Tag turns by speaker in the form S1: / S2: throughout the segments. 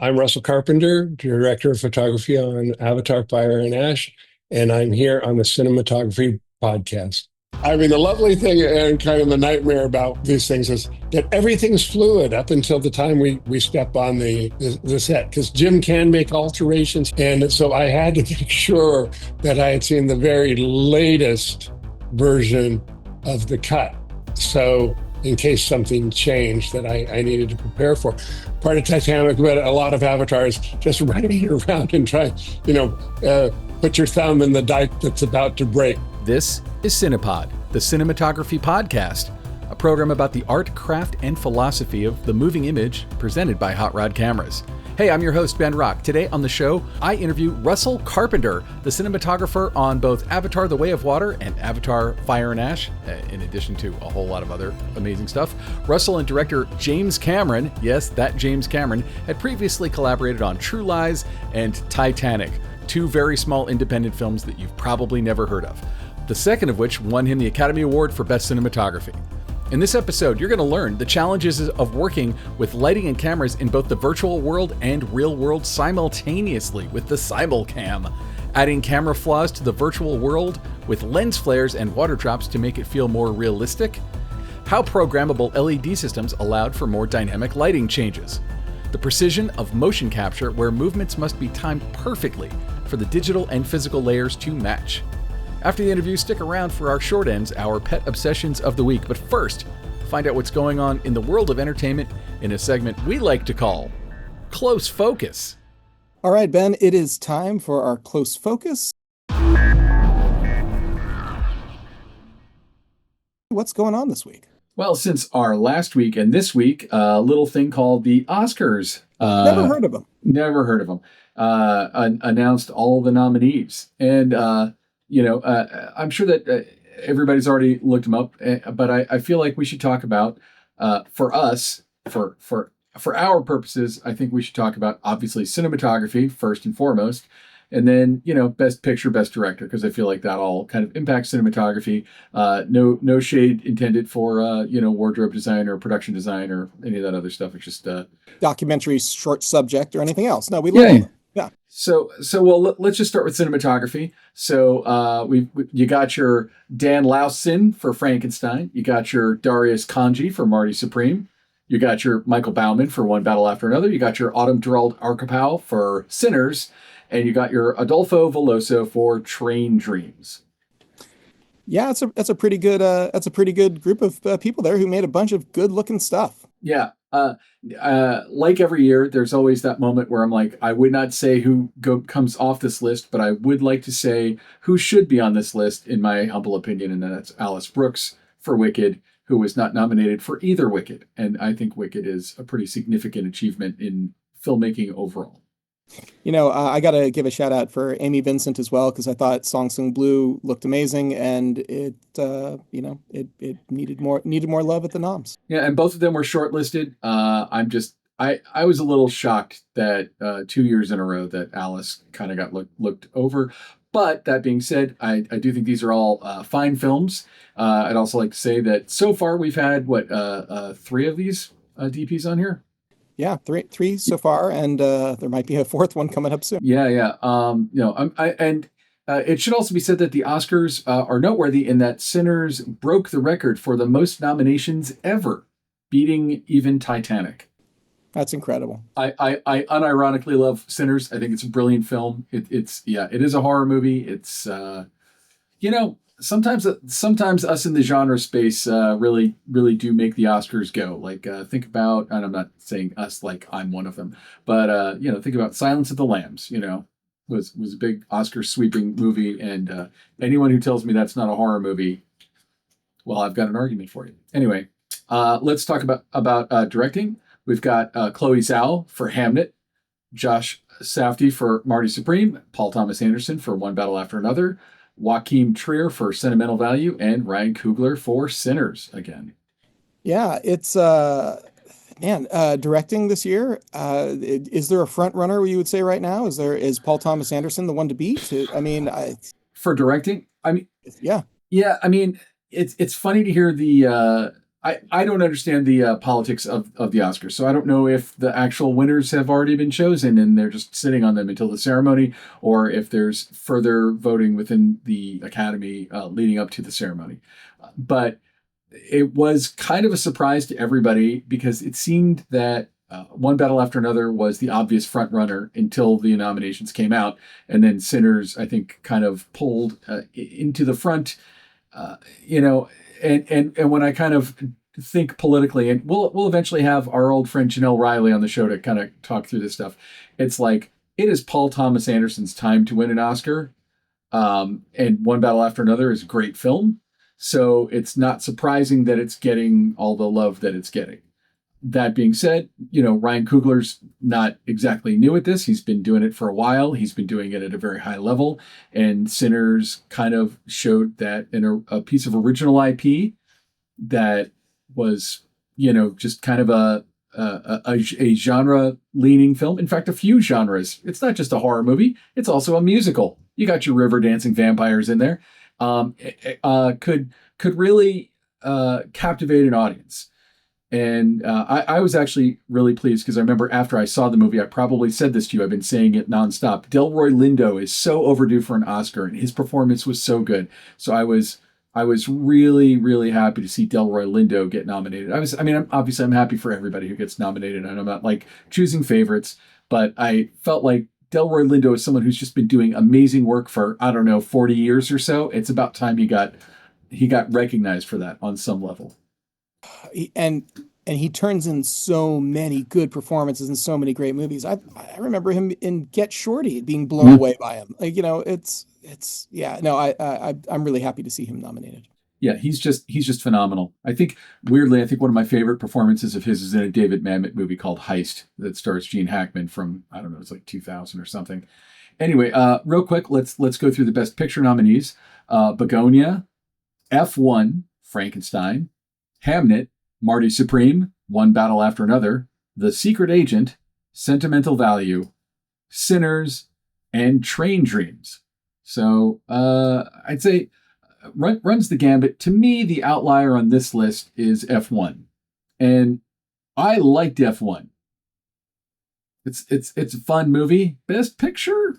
S1: I'm Russell Carpenter, director of photography on Avatar, Fire, and Ash, and I'm here on the Cinematography podcast. I mean, the lovely thing and kind of the nightmare about these things is that everything's fluid up until the time we step on the set, because Jim can make alterations. And so I had to make sure that I had seen the very latest version of the cut. So in case something changed that I needed to prepare for. Part of Titanic, but a lot of Avatars just running around and trying, put your thumb in the dike that's about to break.
S2: This is Cinepod, the cinematography podcast, a program about the art, craft, and philosophy of the moving image presented by Hot Rod Cameras. Hey, I'm your host, Ben Rock. Today on the show, I interview Russell Carpenter, the cinematographer on both Avatar: The Way of Water and Avatar: Fire and Ash, in addition to a whole lot of other amazing stuff. Russell and director James Cameron, yes, that James Cameron, had previously collaborated on True Lies and Titanic, two very small independent films that you've probably never heard of. The second of which won him the Academy Award for Best Cinematography. In this episode, you're going to learn the challenges of working with lighting and cameras in both the virtual world and real world simultaneously with the Simulcam, adding camera flaws to the virtual world with lens flares and water drops to make it feel more realistic, how programmable LED systems allowed for more dynamic lighting changes, the precision of motion capture where movements must be timed perfectly for the digital and physical layers to match. After the interview, stick around for our short ends, our pet obsessions of the week. But first, find out what's going on in the world of entertainment in a segment we like to call Close Focus.
S3: All right, Ben, it is time for our Close Focus. What's going on this week?
S2: Well, since our last week and this week, a little thing called the Oscars.
S3: Never heard of them.
S2: Never heard of them. Announced all the nominees. And, I'm sure that everybody's already looked them up, but I feel like we should talk about, for us, for our purposes, I think we should talk about, obviously, cinematography first and foremost, and then, best picture, best director, because I feel like that all kind of impacts cinematography. No shade intended for, wardrobe design or production design or any of that other stuff. It's just
S3: documentary, short subject, or anything else. No, we love them. Yeah.
S2: So let's just start with cinematography. So you got your Dan Laustsen for Frankenstein. You got your Darius Khondji for Marty Supreme. You got your Michael Bauman for One Battle After Another. You got your Autumn Gerald Arkapow for Sinners. And you got your Adolfo Veloso for Train Dreams.
S3: Yeah, that's a pretty good group of people there who made a bunch of good looking stuff.
S2: Yeah. Like every year, there's always that moment where I'm like, I would not say who comes off this list, but I would like to say who should be on this list, in my humble opinion, and that's Alice Brooks for Wicked, who was not nominated for either Wicked. And I think Wicked is a pretty significant achievement in filmmaking overall.
S3: I got to give a shout out for Amy Vincent as well, because I thought Song Sing Blue looked amazing, and it needed more love at the noms.
S2: Yeah, and both of them were shortlisted. I was a little shocked that 2 years in a row that Alice kind of got looked over. But that being said, I do think these are all fine films. I'd also like to say that so far we've had three of these DPs on here.
S3: Yeah, three so far, and there might be a fourth one coming up soon.
S2: Yeah. It should also be said that the Oscars are noteworthy in that Sinners broke the record for the most nominations ever, beating even Titanic. That's
S3: incredible.
S2: I unironically love Sinners. I think it's a brilliant film. It is a horror movie. It's Sometimes us in the genre space really do make the Oscars go. Like think about, and I'm not saying us like I'm one of them, but think about Silence of the Lambs. Was a big Oscar sweeping movie, and anyone who tells me that's not a horror movie, well, I've got an argument for you. Anyway, let's talk about directing. We've got Chloe Zhao for Hamnet, Josh Safdie for Marty Supreme, Paul Thomas Anderson for One Battle After Another, Joachim Trier for Sentimental Value, and Ryan Coogler for Sinners again.
S3: Yeah, it's directing this year. Is there a front runner you would say right now? Is Paul Thomas Anderson the one to beat?
S2: For directing,
S3: yeah.
S2: I mean, it's funny to hear the I don't understand the politics of the Oscars, so I don't know if the actual winners have already been chosen and they're just sitting on them until the ceremony, or if there's further voting within the Academy leading up to the ceremony. But it was kind of a surprise to everybody because it seemed that One Battle After Another was the obvious front runner until the nominations came out, and then Sinners, I think, kind of pulled into the front. You know, and when I kind of think politically, and we'll eventually have our old friend Janelle Riley on the show to kind of talk through this stuff. It's like it is Paul Thomas Anderson's time to win an Oscar, and One Battle After Another is a great film, so it's not surprising that it's getting all the love that it's getting. That being said, Ryan Coogler's not exactly new at this. He's been doing it for a while. He's been doing it at a very high level. And Sinners kind of showed that in a piece of original IP that was, just kind of a genre leaning film. In fact, a few genres. It's not just a horror movie. It's also a musical. You got your river dancing vampires in there. Could really captivate an audience. And I was actually really pleased because I remember after I saw the movie, I probably said this to you. I've been saying it nonstop. Delroy Lindo is so overdue for an Oscar, and his performance was so good. So I was really, really happy to see Delroy Lindo get nominated. Obviously I'm happy for everybody who gets nominated, and I'm not like choosing favorites, but I felt like Delroy Lindo is someone who's just been doing amazing work for, 40 years or so. It's about time he got recognized for that on some level.
S3: And he turns in so many good performances in so many great movies. I remember him in Get Shorty being blown away by him. I'm really happy to see him nominated.
S2: Yeah, he's just phenomenal. I think one of my favorite performances of his is in a David Mamet movie called Heist that stars Gene Hackman from, I don't know, it's like 2000 or something. Anyway, real quick, let's go through the Best Picture nominees. Begonia, F1, Frankenstein, Hamnet, Marty Supreme, One Battle After Another, The Secret Agent, Sentimental Value, Sinners, and Train Dreams. So I'd say runs the gambit. To me, the outlier on this list is F1. And I liked F1. It's a fun movie. Best Picture?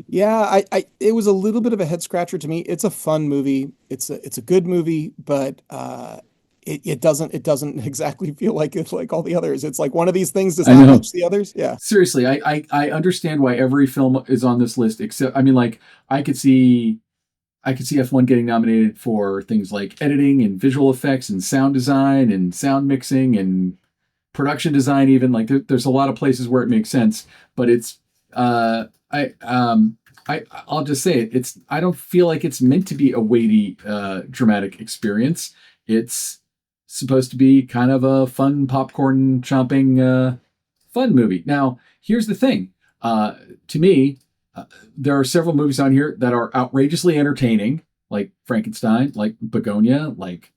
S3: Yeah, it was a little bit of a head scratcher to me. It's a fun movie. It's a good movie, but it doesn't exactly feel like it's like all the others. It's like one of these things does not match the others. Yeah.
S2: Seriously, I understand why every film is on this list, except I could see F1 getting nominated for things like editing and visual effects and sound design and sound mixing and production design. Even like there's a lot of places where it makes sense, but it's I'll just say it. I don't feel like it's meant to be a weighty dramatic experience. It's supposed to be kind of a fun popcorn chomping fun movie. Now, here's the thing. To me, there are several movies on here that are outrageously entertaining, like Frankenstein, like Begonia, like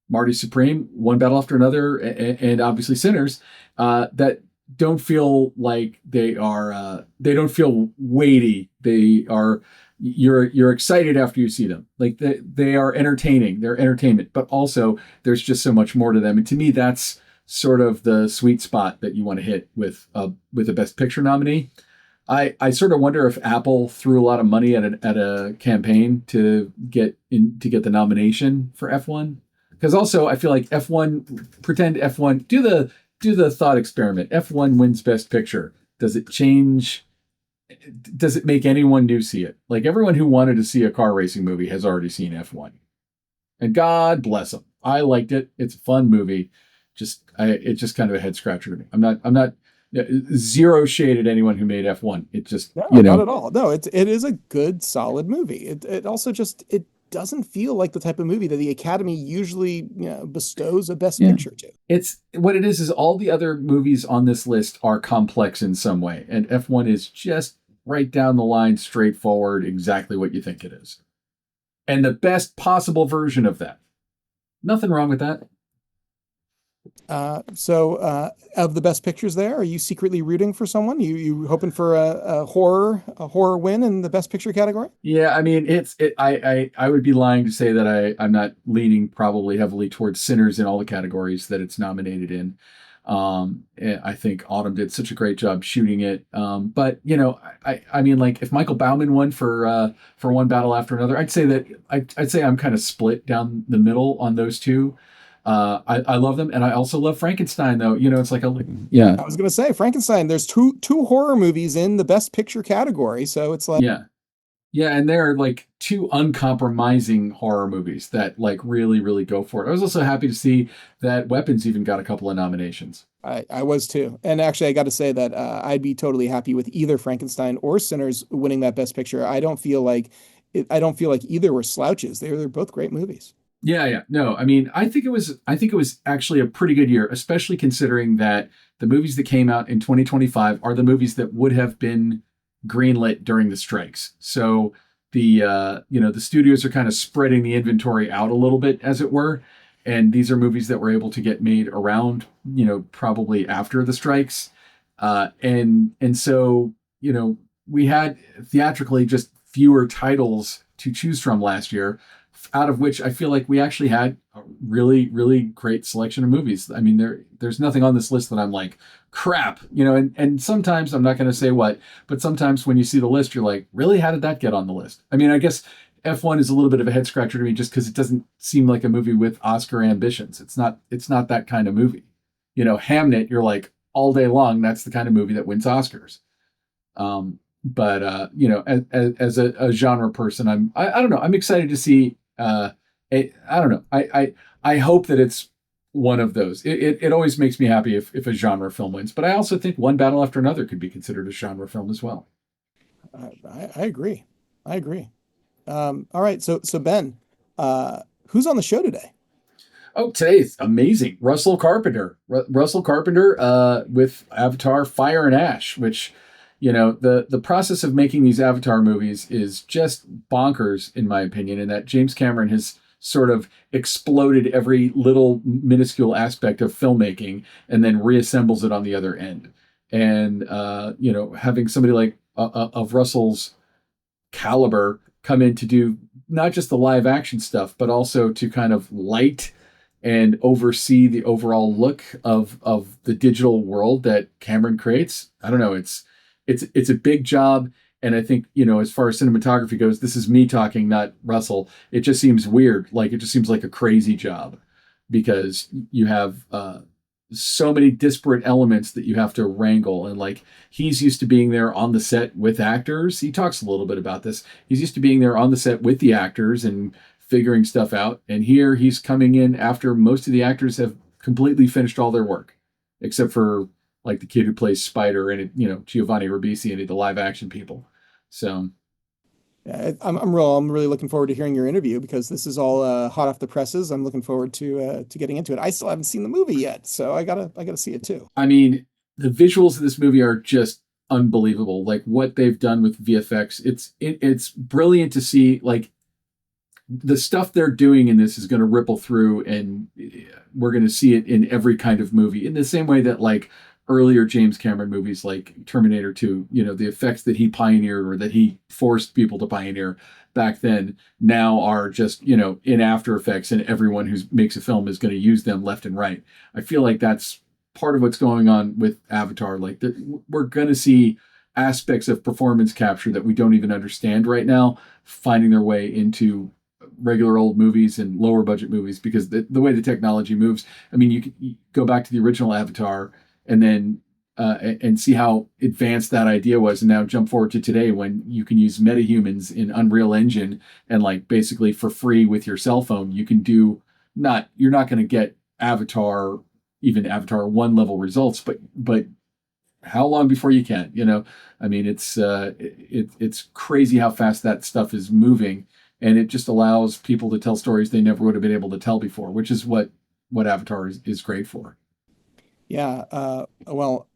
S2: Marty Supreme, One Battle After Another, and obviously Sinners, that don't feel like they don't feel weighty. They are, you're excited after you see them. Like they are entertaining. They're entertainment, but also there's just so much more to them. And to me, that's sort of the sweet spot that you want to hit with a Best Picture nominee. I sort of wonder if Apple threw a lot of money at a campaign to get the nomination for F1. Because also I feel like pretend F1, do the thought experiment. F1 wins Best Picture. Does it change? Does it make anyone new see it? Like everyone who wanted to see a car racing movie has already seen F1. And God bless them. I liked it. It's a fun movie. It's just kind of a head scratcher to me. I'm not zero shade at anyone who made F1. It just,
S3: not at all. No, it is a good, solid movie. It also just, it doesn't feel like the type of movie that the Academy usually bestows a Best Picture to.
S2: It's what it is all the other movies on this list are complex in some way. And F1 is just right down the line, straightforward, exactly what you think it is. And the best possible version of that. Nothing wrong with that.
S3: Of the best pictures there, are you secretly rooting for someone? You hoping for a horror win in the best picture category?
S2: Yeah, I mean, I would be lying to say that I'm not leaning probably heavily towards Sinners in all the categories that it's nominated in. I think Autumn did such a great job shooting it. But you know, I mean, like if Michael Bauman won for One Battle After Another, I'd say that I'd say I'm kind of split down the middle on those two. I love them, and I also love Frankenstein, though. You know, it's like a yeah,
S3: I was gonna say Frankenstein. There's two horror movies in the best picture category, so it's like
S2: yeah. Yeah, and they're like two uncompromising horror movies that like really, really go for it. I was also happy to see that Weapons even got a couple of nominations.
S3: I was too. And actually, I got to say that I'd be totally happy with either Frankenstein or Sinners winning that best picture. I don't feel like either were slouches. They're both great movies.
S2: Yeah, yeah. No, I mean, I think it was actually a pretty good year, especially considering that the movies that came out in 2025 are the movies that would have been greenlit during the strikes. So the studios are kind of spreading the inventory out a little bit, as it were. And these are movies that were able to get made around, probably after the strikes. And so, we had theatrically just fewer titles to choose from last year, out of which I feel like we actually had a really, really great selection of movies. I mean, there's nothing on this list that I'm like, crap, and sometimes I'm not going to say what, but sometimes when you see the list, you're like, really, how did that get on the list? I mean, I guess F1 is a little bit of a head scratcher to me just because it doesn't seem like a movie with Oscar ambitions. It's not that kind of movie. Hamnet, you're like all day long, that's the kind of movie that wins Oscars. But as a genre person, I don't know. I'm excited to see. I don't know. I hope that it's one of those. It always makes me happy if a genre film wins. But I also think One Battle After Another could be considered a genre film as well.
S3: I agree. I agree. All right, so Ben, who's on the show today?
S2: Oh, today's amazing. Russell Carpenter. Russell Carpenter with Avatar Fire and Ash, which, the process of making these Avatar movies is just bonkers, in my opinion, in that James Cameron has sort of exploded every little minuscule aspect of filmmaking and then reassembles it on the other end. And, having somebody like of Russell's caliber come in to do not just the live action stuff, but also to kind of light and oversee the overall look of the digital world that Cameron creates. I don't know. It's a big job. And I think, as far as cinematography goes, this is me talking, not Russell. It just seems weird. Like it just seems like a crazy job because you have so many disparate elements that you have to wrangle. And like he's used to being there on the set with actors. He talks a little bit about this. He's used to being there on the set with the actors and figuring stuff out. And here he's coming in after most of the actors have completely finished all their work, except for like the kid who plays Spider and Giovanni Ribisi and the live action people. So
S3: Yeah, I'm really looking forward to hearing your interview because this is all hot off the presses. I'm looking forward to getting into it. I still haven't seen the movie yet, so I gotta see it too.
S2: I mean, the visuals of this movie are just unbelievable. Like what they've done with VFX, it's brilliant to see. Like the stuff they're doing in this is going to ripple through, and we're going to see it in every kind of movie. In the same way that like earlier James Cameron movies, like Terminator 2, the effects that he pioneered or that he forced people to pioneer back then now are just in After Effects, and everyone who makes a film is going to use them left and right. I feel like that's part of what's going on with Avatar. Like we're going to see aspects of performance capture that we don't even understand right now finding their way into regular old movies and lower budget movies because the way the technology moves. I mean, you go back to the original Avatar and then and see how advanced that idea was, and now jump forward to today when you can use metahumans in Unreal Engine and like basically for free with your cell phone you can do not you're not going to get Avatar, even Avatar 1 level results, but how long before you can? I mean, it's crazy how fast that stuff is moving, and it just allows people to tell stories they never would have been able to tell before, which is what Avatar is great for.
S3: Yeah, well,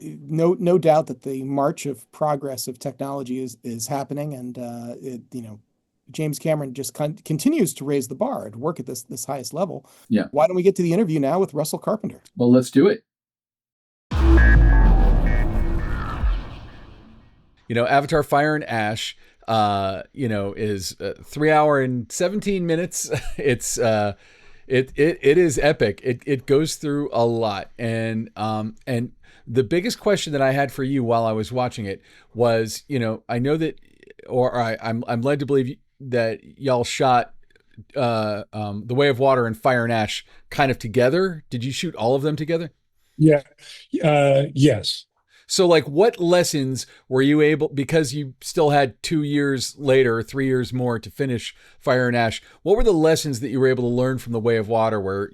S3: no doubt that the march of progress of technology is happening, and James Cameron just continues to raise the bar and work at this highest level.
S2: Yeah.
S3: Why don't we get to the interview now with Russell Carpenter?
S2: Well, let's do it. Avatar Fire and Ash, is 3 hour and 17 minutes. It's it is epic. It goes through a lot, and the biggest question that I had for you while I was watching it was, I know that, I'm led to believe that y'all shot The Way of Water and Fire and Ash kind of together. Did you shoot all of them together?
S1: Yeah. Yes.
S2: So, like, what lessons were you able, because you still had 2 years later, 3 years more to finish Fire and Ash, what were the lessons that you were able to learn from The Way of Water, where,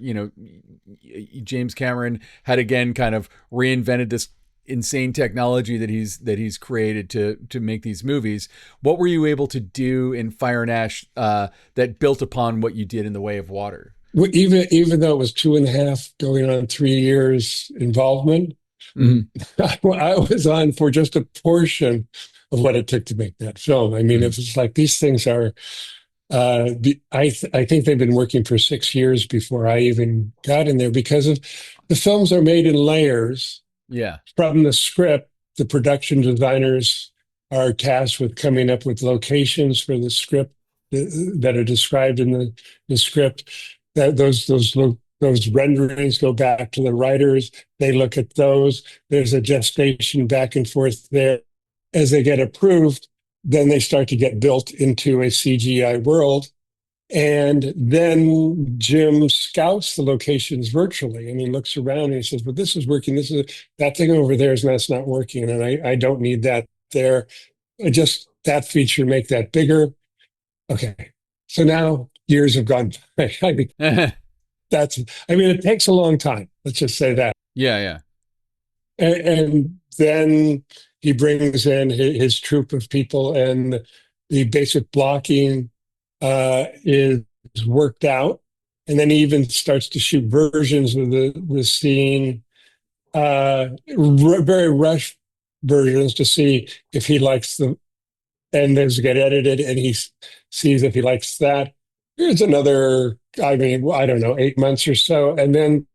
S2: James Cameron had again kind of reinvented this insane technology that he's created to make these movies? What were you able to do in Fire and Ash that built upon what you did in The Way of Water?
S1: Well, even though it was 2.5 going on 3 years involvement, I was on for just a portion of what it took to make that film. I mean, it was like these things are. I think they've been working for 6 years before I even got in there, because of the films are made in layers.
S2: Yeah.
S1: From the script, the production designers are tasked with coming up with locations for the script that are described in the script. That those renderings go back to the writers. They look at those. There's a gestation back and forth there. As they get approved, then they start to get built into a CGI world. And then Jim scouts the locations virtually, and he looks around and he says, well, this is working. That thing over there that's not working. And I don't need that there. Just that feature, make that bigger. Okay. So now years have gone by. It takes a long time. Let's just say that.
S2: Yeah.
S1: And then he brings in his troupe of people, and the basic blocking is worked out. And then he even starts to shoot versions of the scene, very rush versions, to see if he likes them. And those get edited, and he sees if he likes that. Here's another, I don't know, 8 months or so. And then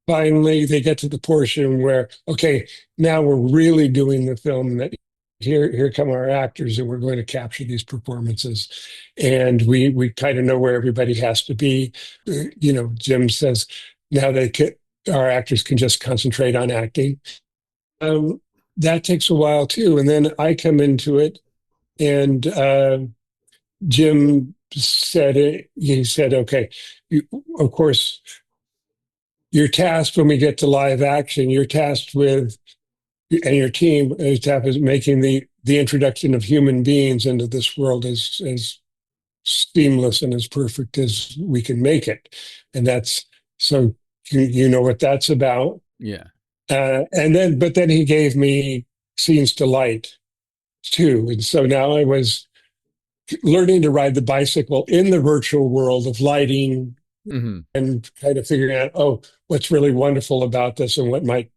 S1: finally they get to the portion where, okay, now we're really doing the film, that here come our actors, and we're going to capture these performances. And we kind of know where everybody has to be. Jim says now our actors can just concentrate on acting. That takes a while too. And then I come into it, and Jim said, okay, of course, you're tasked when we get to live action, you're tasked with, and your team is tasked with making the introduction of human beings into this world as seamless and as perfect as we can make it. And that's, so you know what that's about.
S2: Yeah.
S1: But then he gave me scenes to light too. And so now I was learning to ride the bicycle in the virtual world of lighting, and kind of figuring out, what's really wonderful about this and what might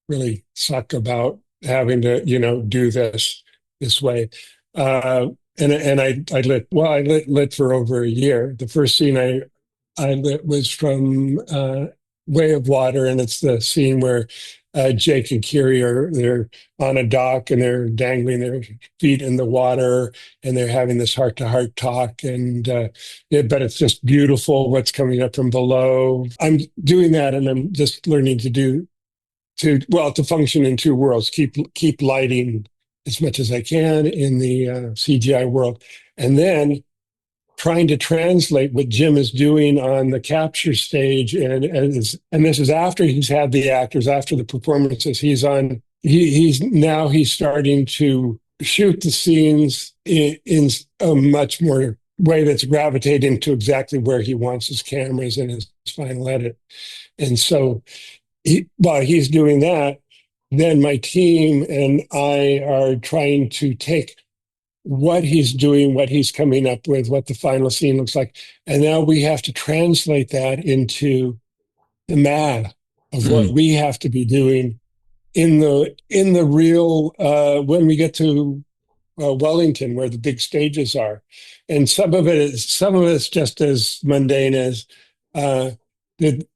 S1: really suck about having to, do this way. And I lit for over a year. The first scene I lit was from Way of Water, and it's the scene where Jake and Kiri they're on a dock, and they're dangling their feet in the water, and they're having this heart-to-heart talk, and but it's just beautiful what's coming up from below. I'm doing that, and I'm just learning to function in two worlds, keep lighting as much as I can in the CGI world, and then trying to translate what Jim is doing on the capture stage. And this is after he's had the actors, after the performances he's on. He's starting to shoot the scenes in a much more way that's gravitating to exactly where he wants his cameras in his final edit. And so while he's doing that, then my team and I are trying to take what he's doing, what he's coming up with, what the final scene looks like. And now we have to translate that into the math of what we have to be doing in the real, when we get to Wellington, where the big stages are, and some of it's just as mundane as uh, did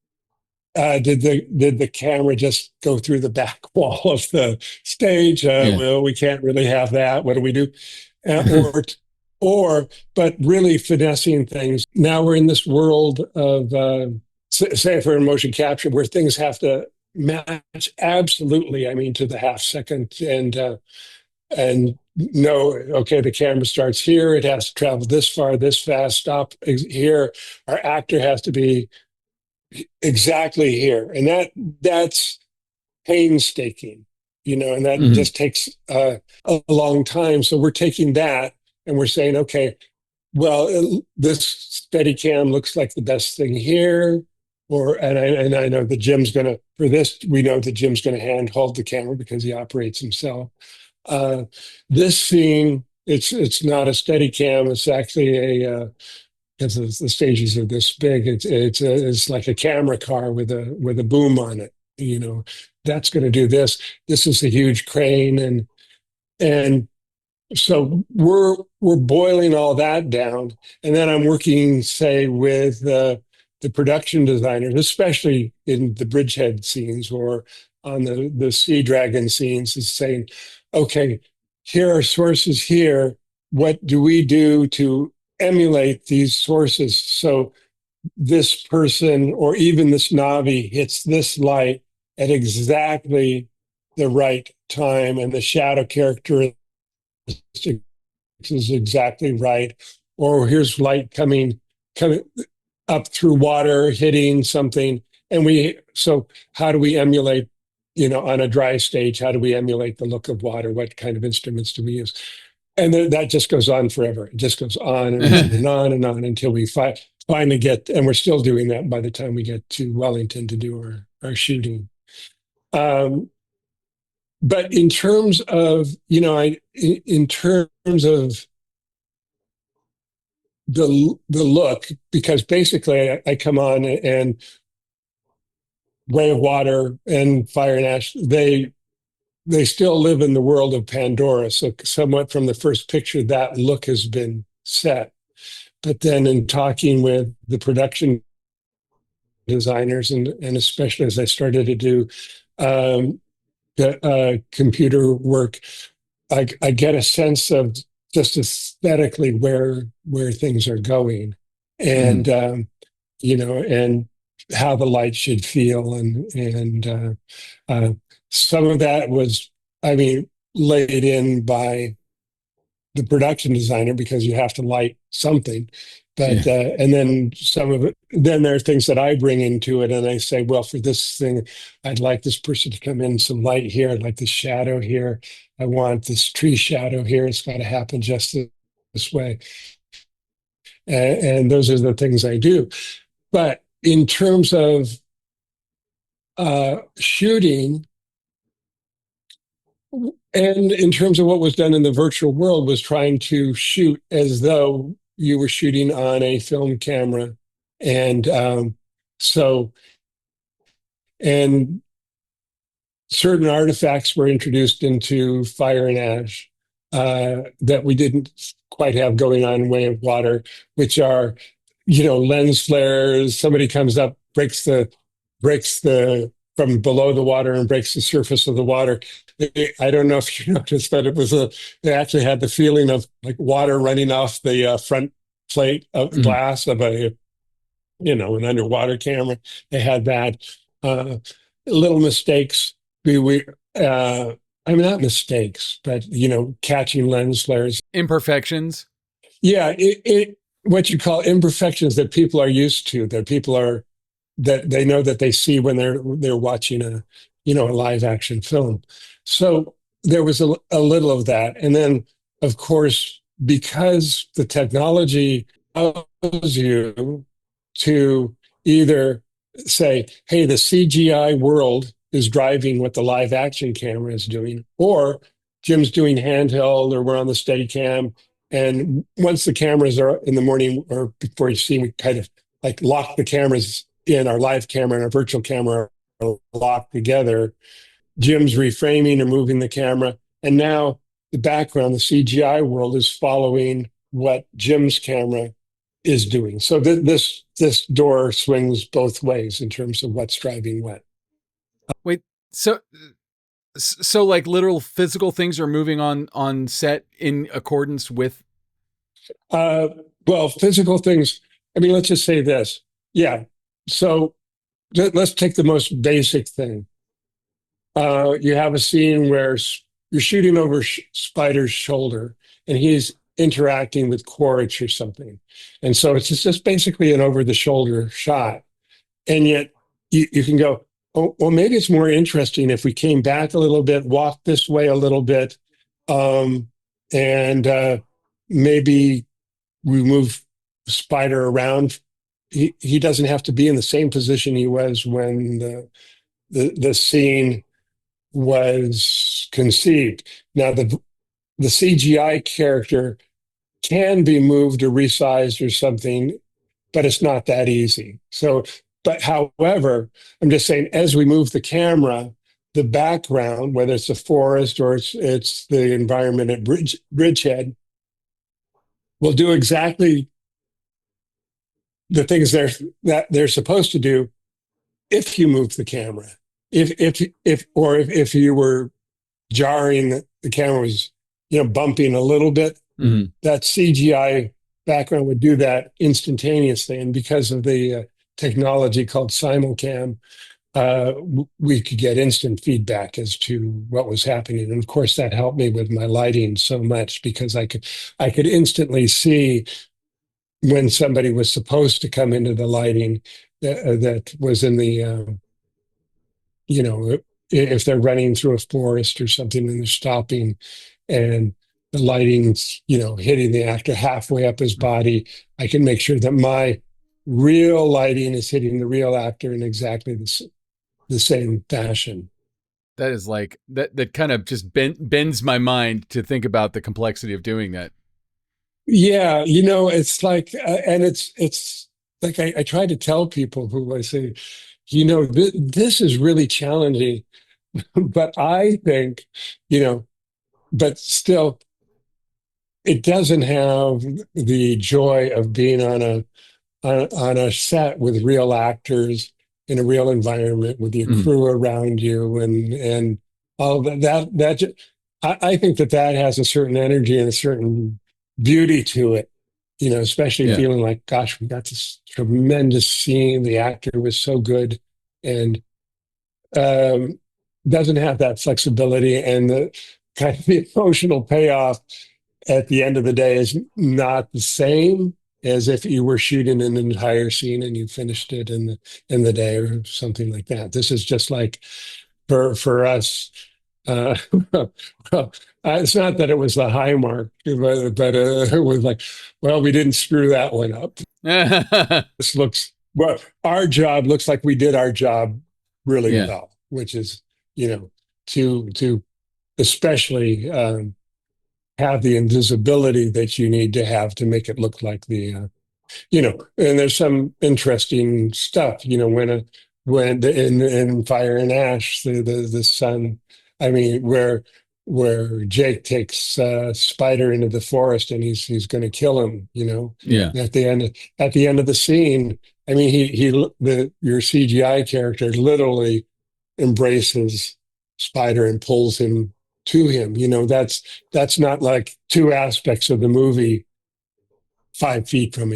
S1: did the camera just go through the back wall of the stage?
S2: Yeah.
S1: Well, we can't really have that. What do we do? Or but really finessing things. Now we're in this world of say for motion capture where things have to match absolutely. I mean, to the half second, and no, okay, the camera starts here. It has to travel this far, this fast. Stop here. Our actor has to be exactly here, and that's painstaking, and that
S2: Mhm.
S1: just takes a long time. So we're taking that and we're saying, okay, well, this steady cam looks like the best thing here. And I know the Jim's going to, for this, we know that Jim's going to hand hold the camera because he operates himself. Uh, this scene, it's not a steady cam. It's actually because the stages are this big. It's like a camera car with a boom on it. That's going to do this. This is a huge crane, and so we're boiling all that down, and then I'm working, say, with the production designers, especially in the bridgehead scenes or on the sea dragon scenes, is saying, okay, here are sources here. What do we do to emulate these sources so this person or even this Navi hits this light at exactly the right time and the shadow characteristics is exactly right, or here's light coming up through water hitting something, and so how do we emulate, on a dry stage, how do we emulate the look of water? What kind of instruments do we use? And that just goes on forever. It just goes on and on and on and on until we finally get, and we're still doing that by the time we get to Wellington to do our shooting. But in terms of, in terms of the look, because basically I come on and Way of Water and Fire and Ash, they still live in the world of Pandora. So somewhat from the first picture, that look has been set. But then in talking with the production designers, and especially as I started to do um, computer work, I get a sense of just aesthetically where things are going, and
S2: Mhm.
S1: and how the light should feel, and some of that was, I mean, laid in by the production designer because you have to light something.
S2: Yeah.
S1: But and then some of it, then there are things that I bring into it, and I say, well, for this thing, I'd like this person to come in some light here. I'd like this shadow here. I want this tree shadow here. It's got to happen just this way. And those are the things I do. But in terms of shooting, and in terms of what was done in the virtual world, was trying to shoot as though you were shooting on a film camera. And so, and certain artifacts were introduced into Fire and Ash that we didn't quite have going on in Way of Water, which are, lens flares. Somebody comes up, breaks the from below the water and breaks the surface of the water. I don't know if you noticed, but they actually had the feeling of like water running off the front plate of
S2: Mhm.
S1: glass of an underwater camera. They had that. Uh, Little mistakes. We I mean, not mistakes, but catching lens flares.
S2: Imperfections.
S1: Yeah, what you call imperfections that people are used to, that they know that they see when they're watching a live action film. So there was a little of that, and then of course because the technology allows you to either say, hey, the CGI world is driving what the live action camera is doing, or Jim's doing handheld, or we're on the Steadicam. And once the cameras are in the morning or before you see, we kind of like lock the cameras in, our live camera and our virtual camera are locked together. Jim's reframing or moving the camera. And now the background, the CGI world is following what Jim's camera is doing. So this door swings both ways in terms of what's driving what.
S2: Wait, so like literal physical things are moving on set in accordance with.
S1: Uh, well, physical things. I mean, let's just say this. Yeah. So let's take the most basic thing. You have a scene where you're shooting over Spider's shoulder, and he's interacting with Quaritch or something, and so it's just basically an over-the-shoulder shot. And yet you can go, oh, well, maybe it's more interesting if we came back a little bit, walked this way a little bit, and maybe we move Spider around. He doesn't have to be in the same position he was when the scene was conceived. Now the CGI character can be moved or resized or something, but it's not that easy. So, but however, I'm just saying, as we move the camera, the background, whether it's the forest or it's the environment at Bridgehead, will do exactly the things that they're supposed to do if you move the camera. If you were jarring, the camera was, bumping a little bit, that CGI background would do that instantaneously. And because of the technology called simulcam, we could get instant feedback as to what was happening. And of course, that helped me with my lighting so much because I could instantly see when somebody was supposed to come into the lighting that was in the, if they're running through a forest or something and they're stopping and the lighting's, hitting the actor halfway up his body, I can make sure that my real lighting is hitting the real actor in exactly the same fashion.
S2: That is like that kind of just bends my mind to think about the complexity of doing that.
S1: Yeah, it's like, and it's like I try to tell people who I say, this is really challenging, but I think, but still, it doesn't have the joy of being on a set with real actors in a real environment with your crew around you and all I think that has a certain energy and a certain beauty to it, especially feeling like, gosh, we got this tremendous scene. The actor was so good and doesn't have that flexibility and the kind of the emotional payoff at the end of the day is not the same as if you were shooting an entire scene and you finished it in the day or something like that. This is just like for us. Well, it's not that it was the high mark, but it was like, well, we didn't screw that one up. This looks well. Our job looks like we did our job really well, which is to especially. Have the invisibility that you need to have to make it look like and there's some interesting stuff, when in Fire and Ash, the sun, I mean, where Jake takes Spider into the forest and he's going to kill him, at the end of the scene, I mean, your CGI character literally embraces Spider and pulls him to him. That's not like two aspects of the movie 5 feet from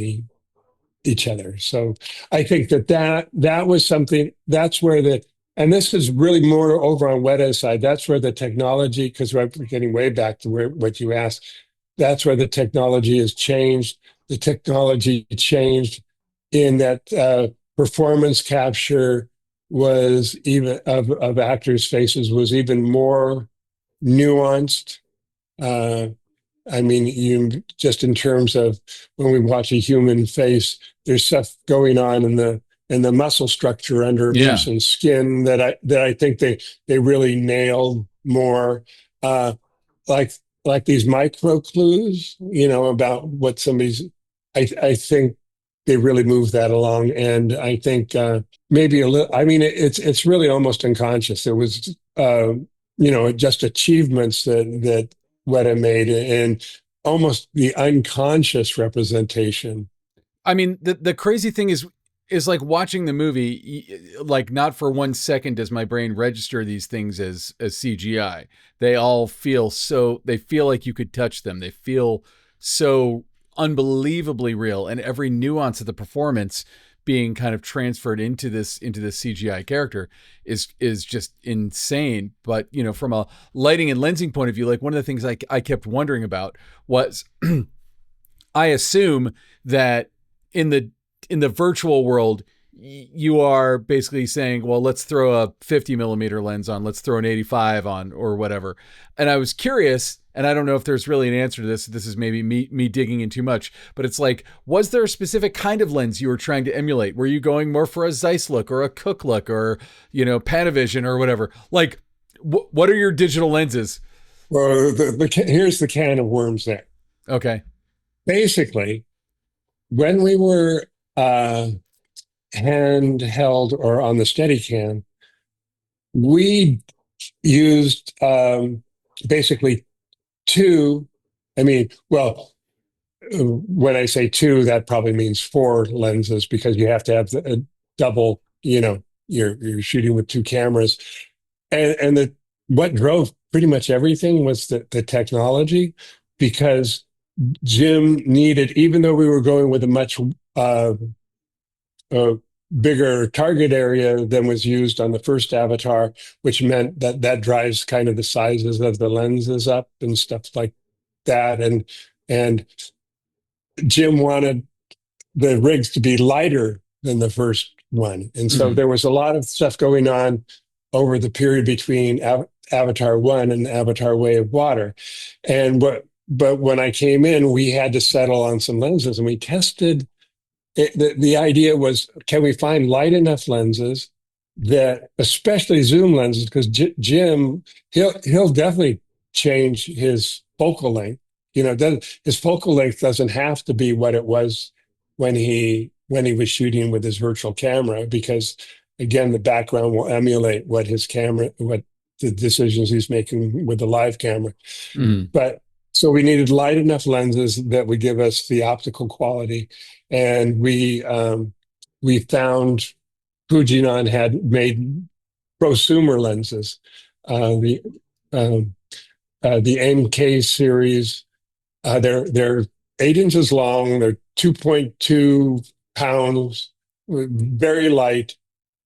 S1: each other. So I think that was something. That's where and this is really more over on Weta's side. That's where the technology, because we're getting way back to what you asked. That's where the technology has changed. The technology changed in that performance capture was even of actors' faces was even more nuanced. I mean, you just in terms of when we watch a human face, there's stuff going on in the muscle structure under a person's skin that I think they really nailed more. Like these micro clues, about what somebody's. I think they really moved that along, and I think maybe a little. I mean, it's really almost unconscious. It was just achievements that what it made, and almost the unconscious representation.
S2: I mean, the crazy thing is like watching the movie, like not for 1 second does my brain register these things as CGI. They all feel so, they feel like you could touch them. They feel so unbelievably real, and every nuance of the performance being kind of transferred into this CGI character is just insane. But from a lighting and lensing point of view, like one of the things I kept wondering about was I assume that in the virtual world, you are basically saying, well, let's throw a 50 millimeter lens on, let's throw an 85 on, or whatever. And I was curious, and I don't know if there's really an answer to this. This is maybe me digging in too much, but it's like, was there a specific kind of lens you were trying to emulate? Were you going more for a Zeiss look or a Cooke look or, Panavision or whatever? Like, what are your digital lenses?
S1: Well, here's the can of worms there.
S2: Okay.
S1: Basically, when we were handheld or on the Steadicam, we used basically two. I mean, well, when I say two, that probably means four lenses because you have to have a double. You're shooting with two cameras, and what drove pretty much everything was the technology, because Jim needed, even though we were going with a much a bigger target area than was used on the first Avatar, which meant that drives kind of the sizes of the lenses up and stuff like that. And Jim wanted the rigs to be lighter than the first one. And so
S2: Mhm.
S1: there was a lot of stuff going on over the period between Avatar 1 and Avatar Way of Water. But when I came in, we had to settle on some lenses, and we tested the idea was, can we find light enough lenses that, especially zoom lenses, because Jim, he'll definitely change his focal length. His focal length doesn't have to be what it was when he was shooting with his virtual camera, because again, the background will emulate what the decisions he's making with the live camera.
S2: Mhm.
S1: But so we needed light enough lenses that would give us the optical quality, and we found Fujinon had made prosumer lenses, the um, the NK series. They're 8 inches long. They're 2.2 pounds, very light,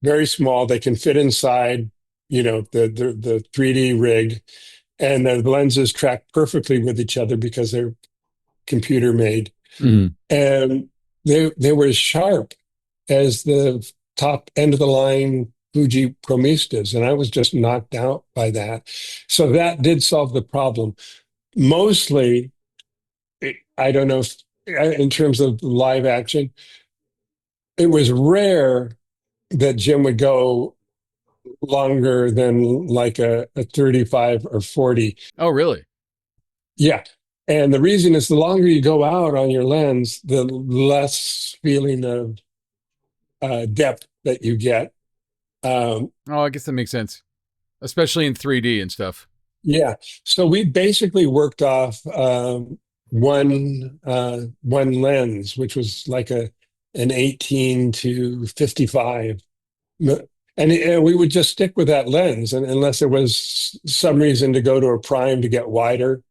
S1: very small. They can fit inside, the 3D rig, and the lenses track perfectly with each other because they're computer made,
S2: Mhm.
S1: and they were as sharp as the top end of the line Fuji Chromistas, and I was just knocked out by that. So that did solve the problem. Mostly, I don't know if in terms of live action, it was rare that Jim would go longer than like a 35 or 40.
S2: Oh, really?
S1: Yeah. And the reason is, the longer you go out on your lens, the less feeling of depth that you get. Um,
S2: Oh, I guess that makes sense, especially in 3D and stuff.
S1: yeah. So we basically worked off one lens, which was like an 18 to 55. And we would just stick with that lens, and unless there was some reason to go to a prime to get wider,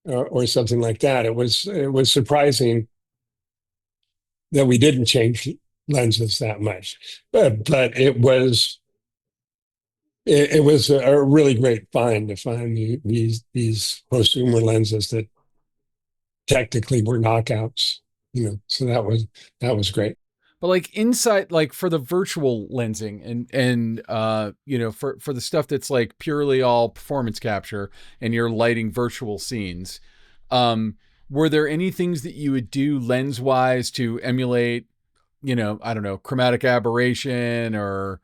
S1: or something like that. It was surprising that we didn't change lenses that much, but it was a really great find to find these prosumer lenses that technically were knockouts. So that was great.
S2: But like inside, like for the virtual lensing and for the stuff that's like purely all performance capture and you're lighting virtual scenes, um, were there any things that you would do lens wise to emulate, I don't know, chromatic aberration or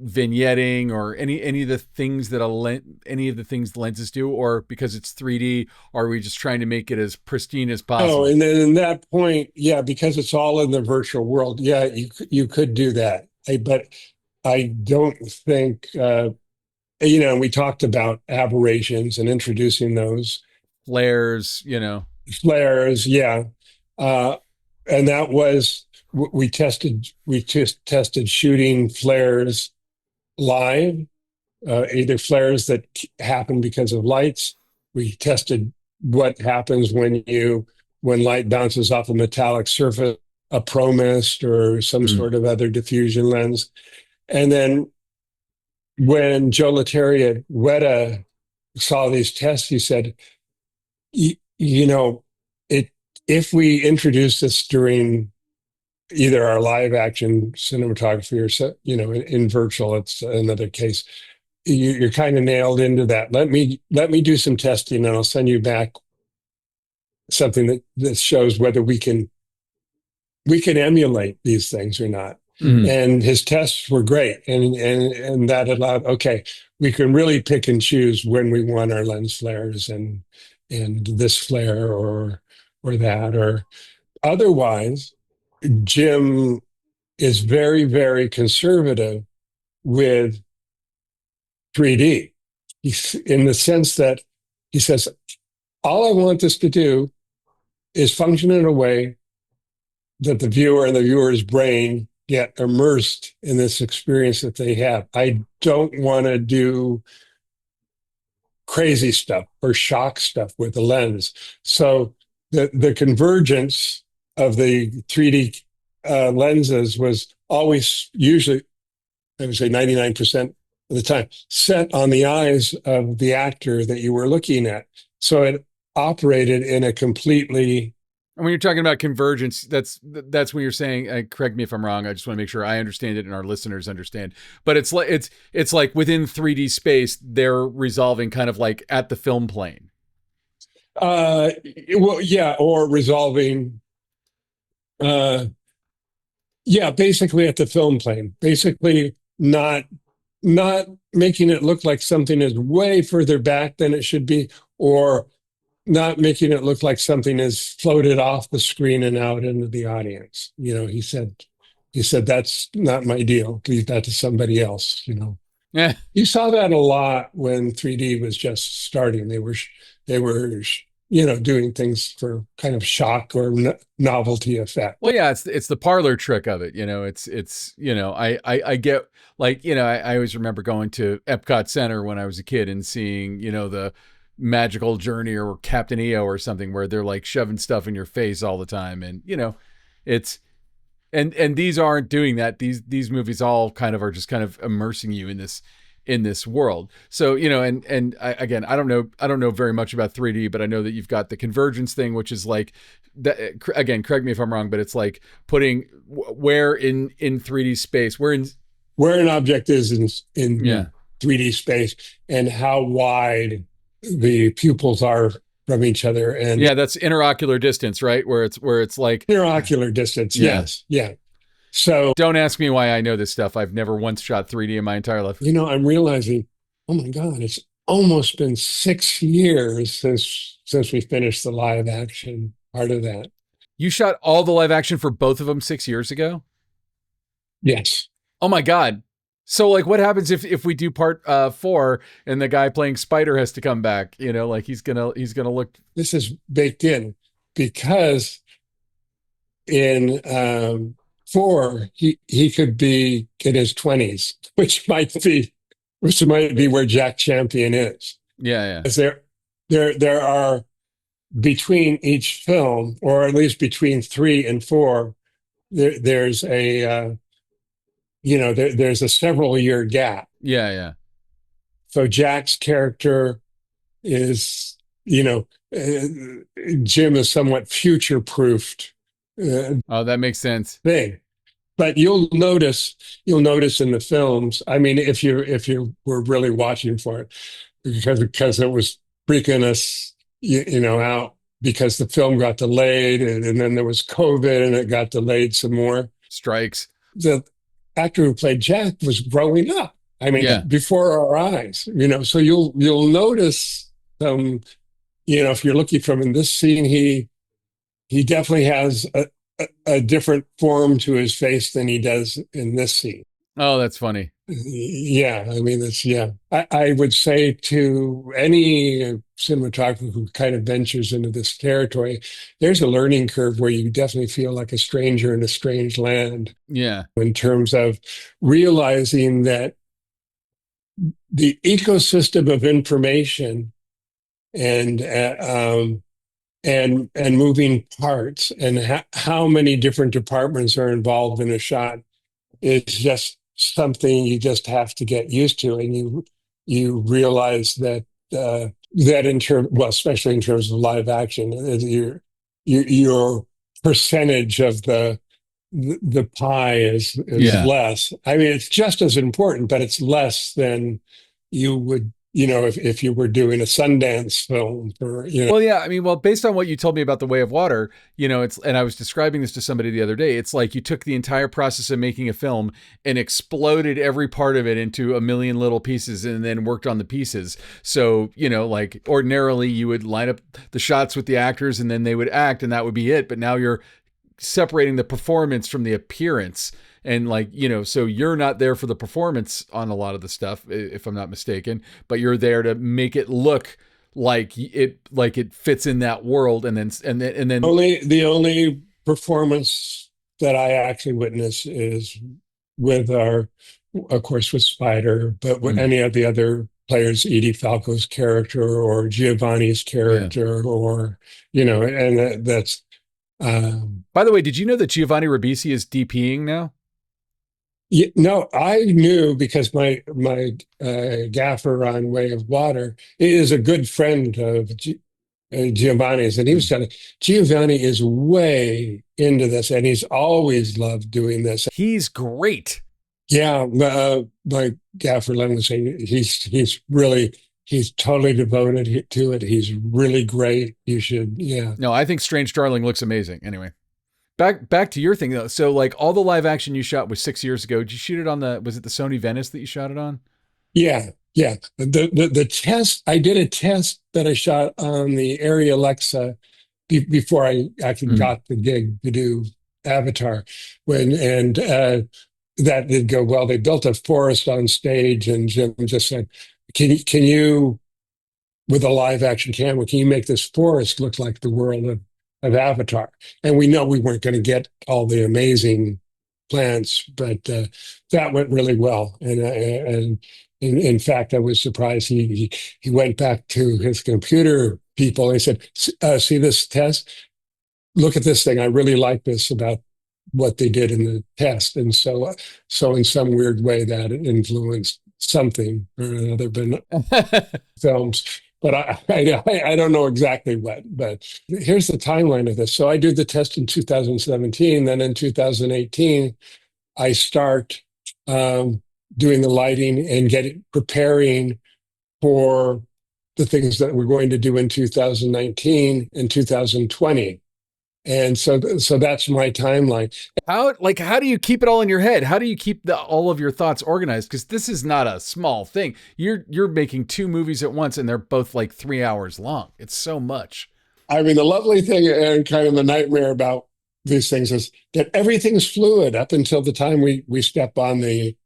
S2: vignetting or any of the things that any of the things the lenses do, or because it's 3D, are we just trying to make it as pristine as
S1: Oh,
S2: possible?
S1: and then in that point, yeah, because it's all in the virtual world, yeah, you could do that. But I don't think, we talked about aberrations and introducing those.
S2: flares,
S1: flares. Yeah. Uh, and that was, we just tested shooting flares live, either flares that happen because of lights. We tested what happens when light bounces off a metallic surface, a ProMist or some
S2: Mm.
S1: sort of other diffusion lens. And then when Joe Lettieri at Weta saw these tests, he said, you know, it if we introduce this during either our live action cinematography or in virtual, it's another case. You're kind of nailed into that. Let me do some testing, and I'll send you back something that shows whether we can emulate these things or not.
S2: Mm.
S1: And his tests were great, and that allowed, okay, we can really pick and choose when we want our lens flares and this flare or that, or otherwise. Jim is very, very conservative with 3D. He's in the sense that he says, all I want this to do is function in a way that the viewer and the viewer's brain get immersed in this experience that they have. I don't want to do crazy stuff or shock stuff with the lens. So the convergence of the 3D lenses was always, usually, I would say 99% of the time, set on the eyes of the actor that you were looking at. So it operated in a completely.
S2: And when you're talking about convergence, that's when you're saying, correct me if I'm wrong, I just want to make sure I understand it and our listeners understand. But it's like within 3D space, they're resolving kind of like at the film plane.
S1: Well, yeah, or resolving. Yeah, basically at the film plane. Basically not making it look like something is way further back than it should be, or not making it look like something is floated off the screen and out into the audience. He said that's not my deal. Leave that to somebody else.
S2: Yeah.
S1: You saw that a lot when 3D was just starting. They were doing things for kind of shock or novelty effect.
S2: Well, yeah, it's the parlor trick of it. I get, like, I always remember going to Epcot Center when I was a kid and seeing, the Magical Journey or Captain EO or something where they're like shoving stuff in your face all the time. And, it's, and these aren't doing that. These movies all kind of are just kind of immersing you in this world. So, and again, I don't know very much about 3D, but I know that you've got the convergence thing, which is like that, again, correct me if I'm wrong, but it's like putting where in 3D space, where
S1: an object is in
S2: yeah.
S1: 3D space and how wide the pupils are from each other. And
S2: yeah, that's interocular distance, right? Where it's like
S1: interocular distance.
S2: Yeah.
S1: Yes. Yeah. So
S2: don't ask me why I know this stuff. I've never once shot 3D in my entire life.
S1: I'm realizing, oh my God, it's almost been 6 years since we finished the live action part of that.
S2: You shot all the live action for both of them 6 years ago?
S1: Yes.
S2: Oh my God. So like what happens if we do part 4 and the guy playing Spider has to come back, like he's gonna look.
S1: This is baked in because in 4 he could be in his 20s, which might be where Jack Champion is.
S2: Yeah.
S1: Because there are, between each film, or at least between 3 and 4, there's a there's a several year gap.
S2: Yeah.
S1: So Jack's character is, Jim is somewhat future proofed.
S2: Oh, that makes sense.
S1: Thing. But you'll notice in the films. I mean, if you were really watching for it, because it was freaking us, out, because the film got delayed, and then there was COVID, and it got delayed some more.
S2: Strikes.
S1: The actor who played Jack was growing up. I mean,
S2: Yeah.
S1: before our eyes. So you'll notice, if you're looking from in this scene, he definitely has a different form to his face than he does in this scene.
S2: Oh, that's funny.
S1: Yeah, I mean, I would say to any cinematographer who kind of ventures into this territory, there's a learning curve where you definitely feel like a stranger in a strange land
S2: Yeah.
S1: in terms of realizing that the ecosystem of information and and moving parts and how many different departments are involved in a shot is just something you just have to get used to, and you realize that that in term well, especially in terms of live action, your percentage of the pie is
S2: Yeah.
S1: less. I mean, it's just as important, but it's less than you would, if you were doing a Sundance film for,
S2: Well, yeah, I mean, well, based on what you told me about The Way of Water, it's, and I was describing this to somebody the other day, it's like you took the entire process of making a film and exploded every part of it into a million little pieces and then worked on the pieces. So, like ordinarily you would line up the shots with the actors and then they would act and that would be it. But now you're separating the performance from the appearance. And like, so you're not there for the performance on a lot of the stuff, if I'm not mistaken, but you're there to make it look like it fits in that world. And then
S1: the only performance that I actually witness is with of course, with Spider, but with
S2: mm,
S1: any of the other players, Edie Falco's character or Giovanni's
S2: yeah.
S1: character, or and that's um,
S2: By the way, did you know that Giovanni Ribisi is DPing now?
S1: no, I knew because my gaffer on Way of Water is a good friend of Giovanni's, and he was
S2: Mm.
S1: telling Giovanni is way into this, and he's always loved doing this.
S2: He's great.
S1: Yeah, my gaffer Len was saying he's totally devoted to it. He's really great. You should, yeah.
S2: No, I think Strange Darling looks amazing. Anyway, back to your thing though. So like all the live action you shot was 6 years ago. Did you shoot it on was it the Sony Venice that you shot it on?
S1: Yeah, yeah. The test, I did a test that I shot on the Arri Alexa before I actually
S2: Mm.
S1: got the gig to do Avatar. And that did go well. They built a forest on stage, and Jim just said, "Can you, with a live action camera, can you make this forest look like the world of Avatar?" And we know we weren't going to get all the amazing plants, but that went really well. And in fact, I was surprised. He went back to his computer people and he said, "See this test? Look at this thing. I really like this about what they did in the test." And so in some weird way, that influenced something or another. But films, but I don't know exactly what. But here's the timeline of this. So I did the test in 2017. Then in 2018, I start um, doing the lighting and preparing for the things that we're going to do in 2019 and 2020. And so that's my timeline.
S2: How do you keep it all in your head? How do you keep all of your thoughts organized? Because this is not a small thing. You're making two movies at once, and they're both like 3 hours long. It's so much.
S1: I mean, the lovely thing and kind of the nightmare about these things is that everything's fluid up until the time we step on the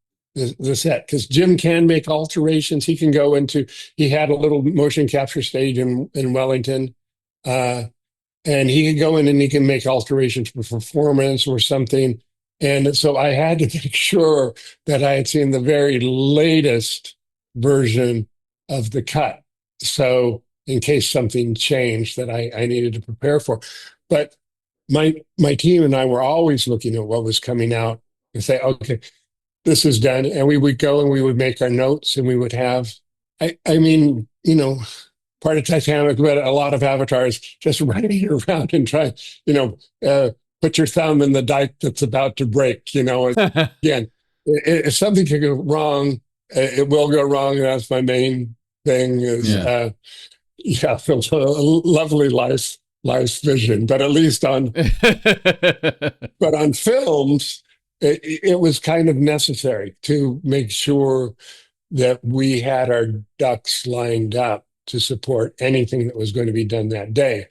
S1: set. Because Jim can make alterations. He can go into. He had a little motion capture stage in Wellington, uh, and he can go in and he can make alterations for performance or something. And so I had to make sure that I had seen the very latest version of the cut. So in case something changed that I needed to prepare for. But my team and I were always looking at what was coming out and say, okay, this is done. And we would go and we would make our notes and we would have, I mean, part of Titanic, but a lot of avatars just running around and trying, you know, put your thumb in the dike that's about to break. Again, if something can go wrong, it will go wrong. And that's my main thing is,
S2: Yeah.
S1: yeah, it's a lovely life vision, but at least but on films, it was kind of necessary to make sure that we had our ducks lined up to support anything that was going to be done that day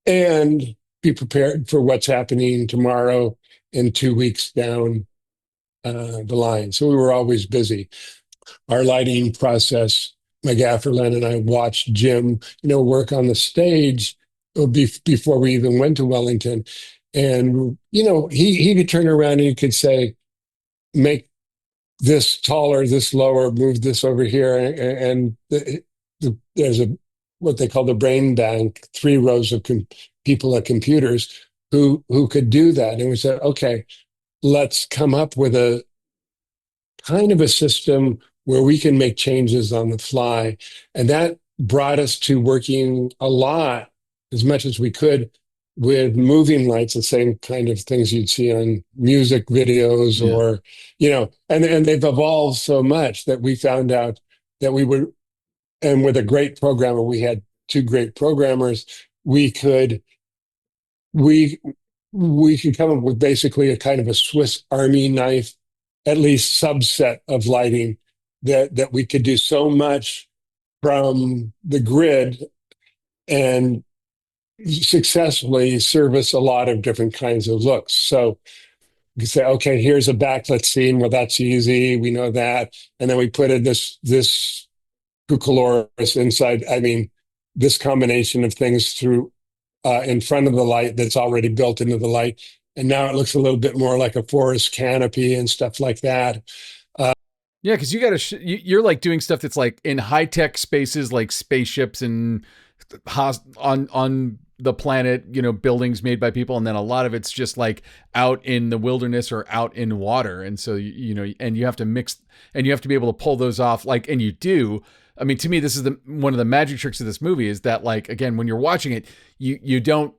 S1: and be prepared for what's happening tomorrow and 2 weeks down the line. So we were always busy. Our lighting process, my gaffer Len and I watched Jim, work on the stage before we even went to Wellington. And, he could turn around and he could say, make this taller, this lower, move this over here. And there's what they call the brain bank, 3 rows of people at computers who could do that. And we said, okay, let's come up with a kind of a system where we can make changes on the fly. And that brought us to working a lot, as much as we could, with moving lights, the same kind of things you'd see on music videos
S2: Yeah.
S1: or, and they've evolved so much that we found out that we were, and with a great programmer, we had 2 great programmers, we could, we, we could come up with basically a kind of a Swiss Army knife, at least subset of lighting that we could do so much from the grid and successfully service a lot of different kinds of looks. So you say, okay, here's a backlit scene. Well, that's easy. We know that. And then we put in this cucoloris inside. I mean, this combination of things through in front of the light that's already built into the light. And now it looks a little bit more like a forest canopy and stuff like that.
S2: Yeah, because you got to you're like doing stuff that's like in high tech spaces, like spaceships and on the planet, buildings made by people, and then a lot of it's just like out in the wilderness or out in water, and so and you have to mix, and you have to be able to pull those off, like, and you do. I mean, to me, this is one of the magic tricks of this movie is that, like, again, when you're watching it, you don't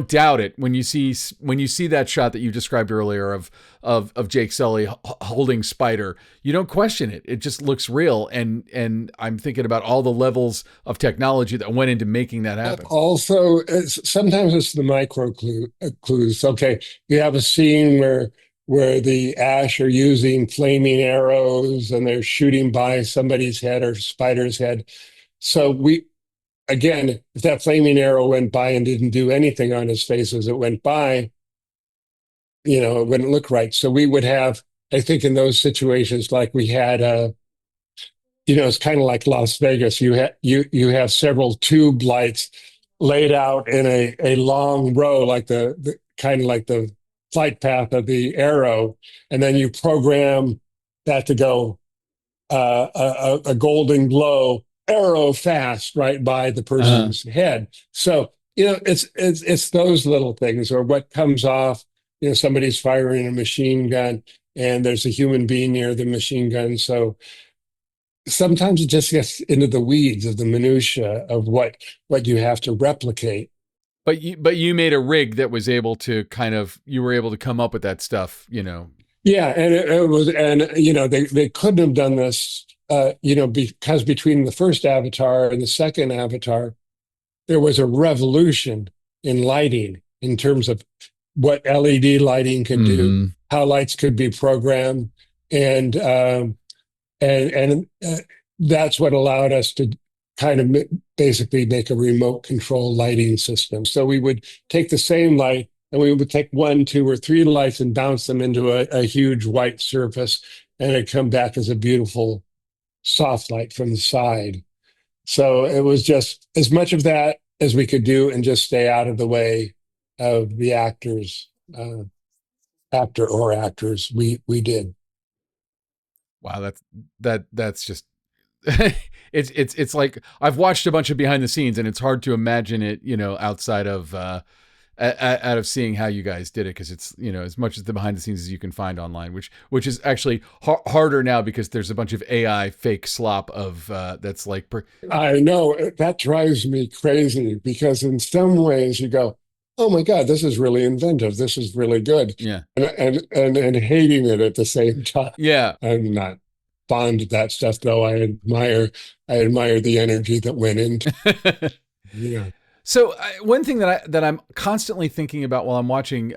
S2: doubt it when you see that shot that you described earlier of Jake Sully holding Spider. You don't question it. It just looks real. And I'm thinking about all the levels of technology that went into making that happen.
S1: Also, sometimes it's the micro clues. Okay, you have a scene where the Ash are using flaming arrows and they're shooting by somebody's head or Spider's head. So again, if that flaming arrow went by and didn't do anything on his face as it went by, it wouldn't look right. So we would have, I think, in those situations, like we had, it's kind of like Las Vegas. You have several tube lights laid out in a long row, like the kind of like the flight path of the arrow, and then you program that to go a golden glow arrow fast right by the person's head. So it's those little things, or what comes off. Somebody's firing a machine gun, and there's a human being near the machine gun. So sometimes it just gets into the weeds of the minutia of what you have to replicate.
S2: But you made a rig that was able to you were able to come up with that stuff.
S1: Yeah, and it was, and they couldn't have done this, because between the first Avatar and the second Avatar, there was a revolution in lighting in terms of what LED lighting could do, how lights could be programmed, and that's what allowed us to kind of basically make a remote control lighting system. So we would take the same light and we would take 1, 2, or 3 lights and bounce them into a huge white surface, and it'd come back as a beautiful soft light from the side. So it was just as much of that as we could do and just stay out of the way of the actors, actor or actors. We did.
S2: Wow, that's just it's like I've watched a bunch of behind the scenes, and it's hard to imagine it, outside of out of seeing how you guys did it, because it's as much as the behind the scenes as you can find online, which is actually harder now because there's a bunch of AI fake slop of that's like
S1: I know that drives me crazy, because in some ways you go, oh my God, this is really inventive, this is really good,
S2: yeah,
S1: and hating it at the same time.
S2: yeah.
S1: I'm not fond of that stuff, though. I admire the energy that went into yeah.
S2: So one thing that I'm constantly thinking about while I'm watching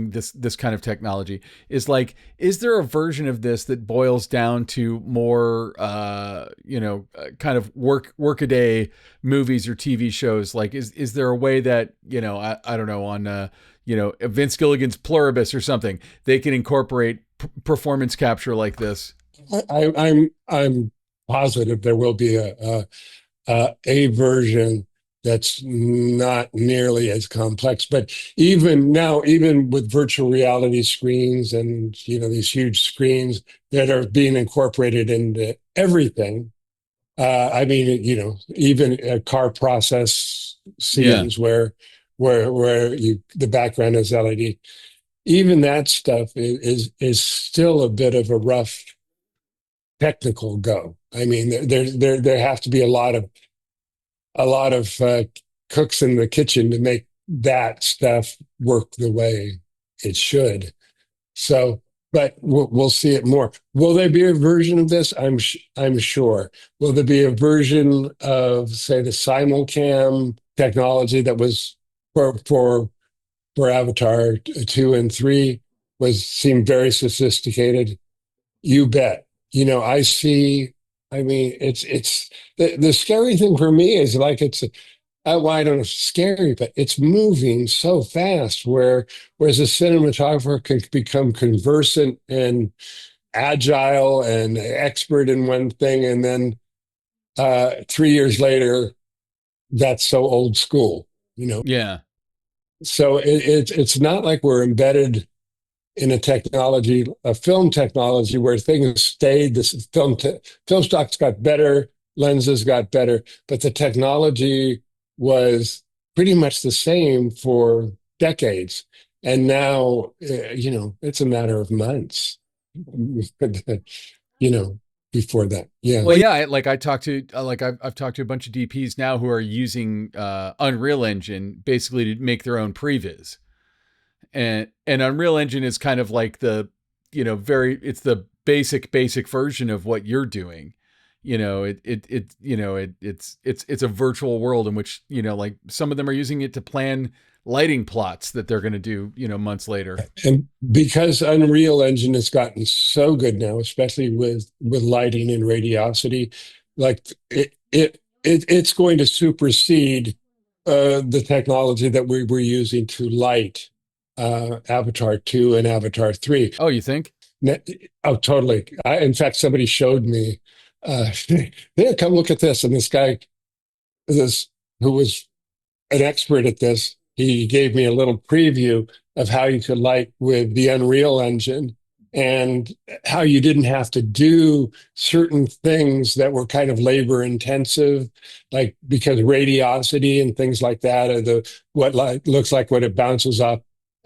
S2: this kind of technology is, like, is there a version of this that boils down to more kind of workaday movies or TV shows? Like, is there a way that I don't know, on Vince Gilligan's Pluribus or something, they can incorporate performance capture like this.
S1: I'm positive there will be a version that's not nearly as complex. But even now, even with virtual reality screens and these huge screens that are being incorporated into everything. I mean, even car process
S2: Yeah.
S1: scenes where the background is LED. Even that stuff is still a bit of a rough technical go. I mean, there have to be a lot of cooks in the kitchen to make that stuff work the way it should. So, but we'll see it more. Will there be a version of this? I'm sure. Will there be a version of, say, the simulcam technology that was for Avatar 2 and 3 seemed very sophisticated? You bet. I see. I mean, it's the scary thing for me is like well, I don't know, scary, but it's moving so fast. Whereas a cinematographer can become conversant and agile and expert in one thing, and then 3 years later, that's so old school.
S2: Yeah.
S1: So it's not like we're embedded in a film technology where things stayed. This film stocks got better, lenses got better, but the technology was pretty much the same for decades. And now, it's a matter of months, before that. Yeah.
S2: Well, yeah, like I talked to I've talked to a bunch of DPs now who are using Unreal Engine basically to make their own previs. And Unreal Engine is kind of like the, it's the basic version of what you're doing. It's a virtual world in which, like some of them are using it to plan lighting plots that they're going to do, months later.
S1: And because Unreal Engine has gotten so good now, especially with lighting and radiosity, like it's going to supersede the technology that we were using to light Avatar 2 and Avatar 3.
S2: Oh, you think?
S1: Oh, totally. In fact, somebody showed me, yeah, come look at this. And this guy, this who was an expert at this, he gave me a little preview of how you could light with the Unreal Engine and how you didn't have to do certain things that were kind of labor intensive, like because radiosity and things like that are what looks like what it bounces off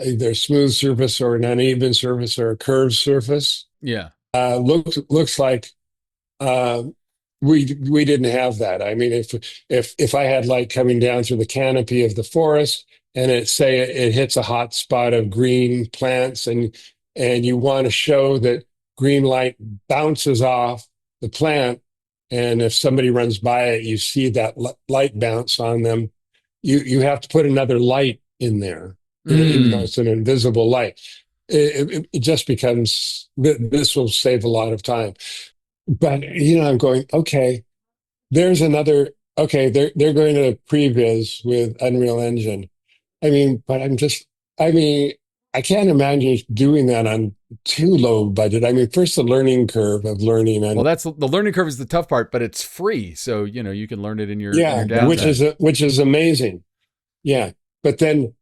S1: either a smooth surface or an uneven surface or a curved surface.
S2: Yeah.
S1: Looks like uh, we didn't have that. I mean, if I had light coming down through the canopy of the forest and it hits a hot spot of green plants and you want to show that green light bounces off the plant, and if somebody runs by it, you see that light bounce on them. You have to put another light in there, even though it's an invisible light. It just becomes this will save a lot of time. But I'm going, okay, there's another, okay, they're going to previs with Unreal Engine. I mean, but I mean, I can't imagine doing that on too low budget. I mean, first the learning curve of learning
S2: Well,
S1: on,
S2: that's the learning curve is the tough part, but it's free. So, you can learn it in your
S1: yeah,
S2: downtime.
S1: which is amazing. Yeah. But then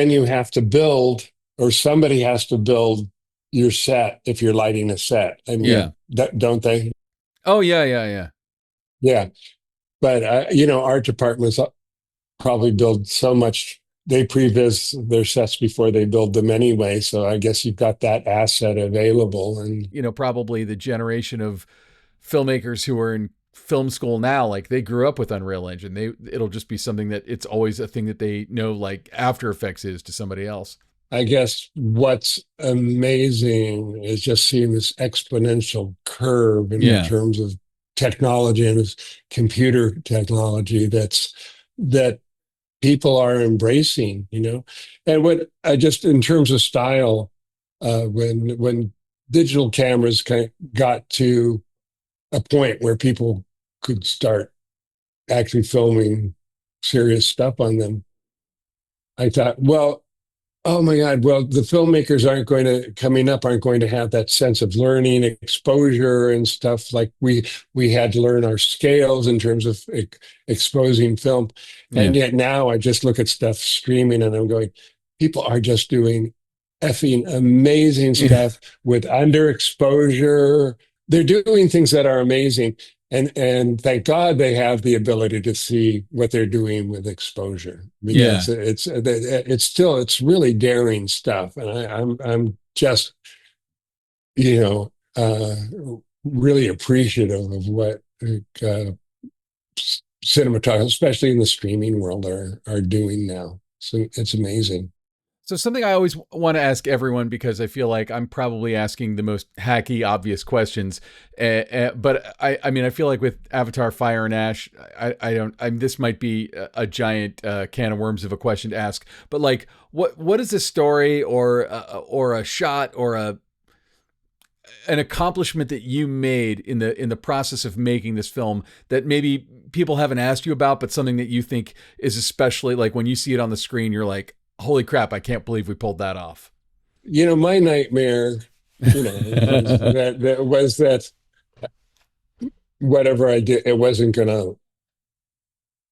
S1: you have to build, or somebody has to build your set if you're lighting a set. I
S2: Yeah.
S1: mean, don't they?
S2: Oh, yeah.
S1: Yeah. But art departments probably build so much. They previs their sets before they build them anyway. So I guess you've got that asset available. And
S2: Probably the generation of filmmakers who are in film school now, like they grew up with Unreal Engine. It'll just be something that it's always a thing that they know, like After Effects is to somebody else.
S1: I guess what's amazing is just seeing this exponential curve in
S2: Yeah.
S1: terms of technology and this computer technology that people are embracing, And what I just in terms of style, when digital cameras kind of got to a point where people could start actually filming serious stuff on them, I thought, well, Oh my God. Well, the filmmakers aren't going to have that sense of learning, exposure and stuff like we had to learn our scales in terms of exposing film.
S2: Yeah.
S1: And yet now I just look at stuff streaming and I'm going, people are just doing effing amazing
S2: Yeah.
S1: stuff with underexposure. They're doing things that are amazing. And thank God they have the ability to see what they're doing with exposure
S2: Yeah.
S1: because it's really daring stuff, and I'm just you know really appreciative of what cinematographers, especially in the streaming world, are doing now. So it's amazing.
S2: So something I always want to ask everyone because I feel like I'm probably asking the most hacky, obvious questions. But I mean, I feel like with Avatar: Fire and Ash, I don't. This might be a giant can of worms of a question to ask. But like, what is a story or a shot or an accomplishment that you made in the process of making this film that maybe people haven't asked you about, but something that you think is especially like when you see it on the screen, you're like, holy crap, I can't believe we pulled that off.
S1: My nightmare, was that whatever I did, it wasn't going to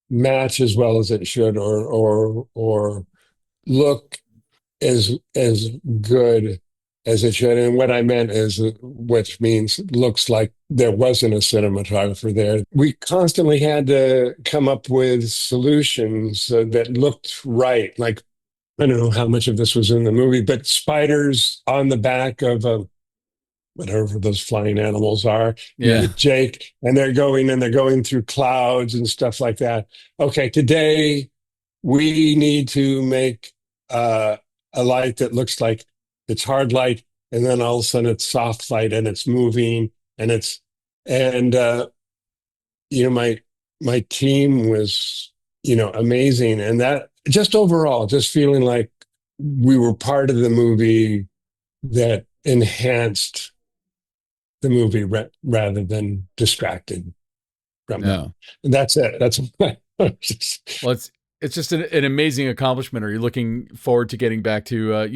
S1: match as well as it should, or look as good as it should. And what I meant is, which means looks like there wasn't a cinematographer there. We constantly had to come up with solutions that looked right. Like, I don't know how much of this was in the movie, but spiders on the back of a whatever those flying animals are. You
S2: Yeah.
S1: get Jake, and they're going through clouds and stuff like that. Okay, today we need to make uh, a light that looks like it's hard light, and then all of a sudden it's soft light and it's moving, and it's and my team was amazing, and that just overall, just feeling like we were part of the movie that enhanced the movie rather than distracted from it.
S2: No.
S1: And that's it. That's
S2: Well, it's just an amazing accomplishment. Are you looking forward to getting back to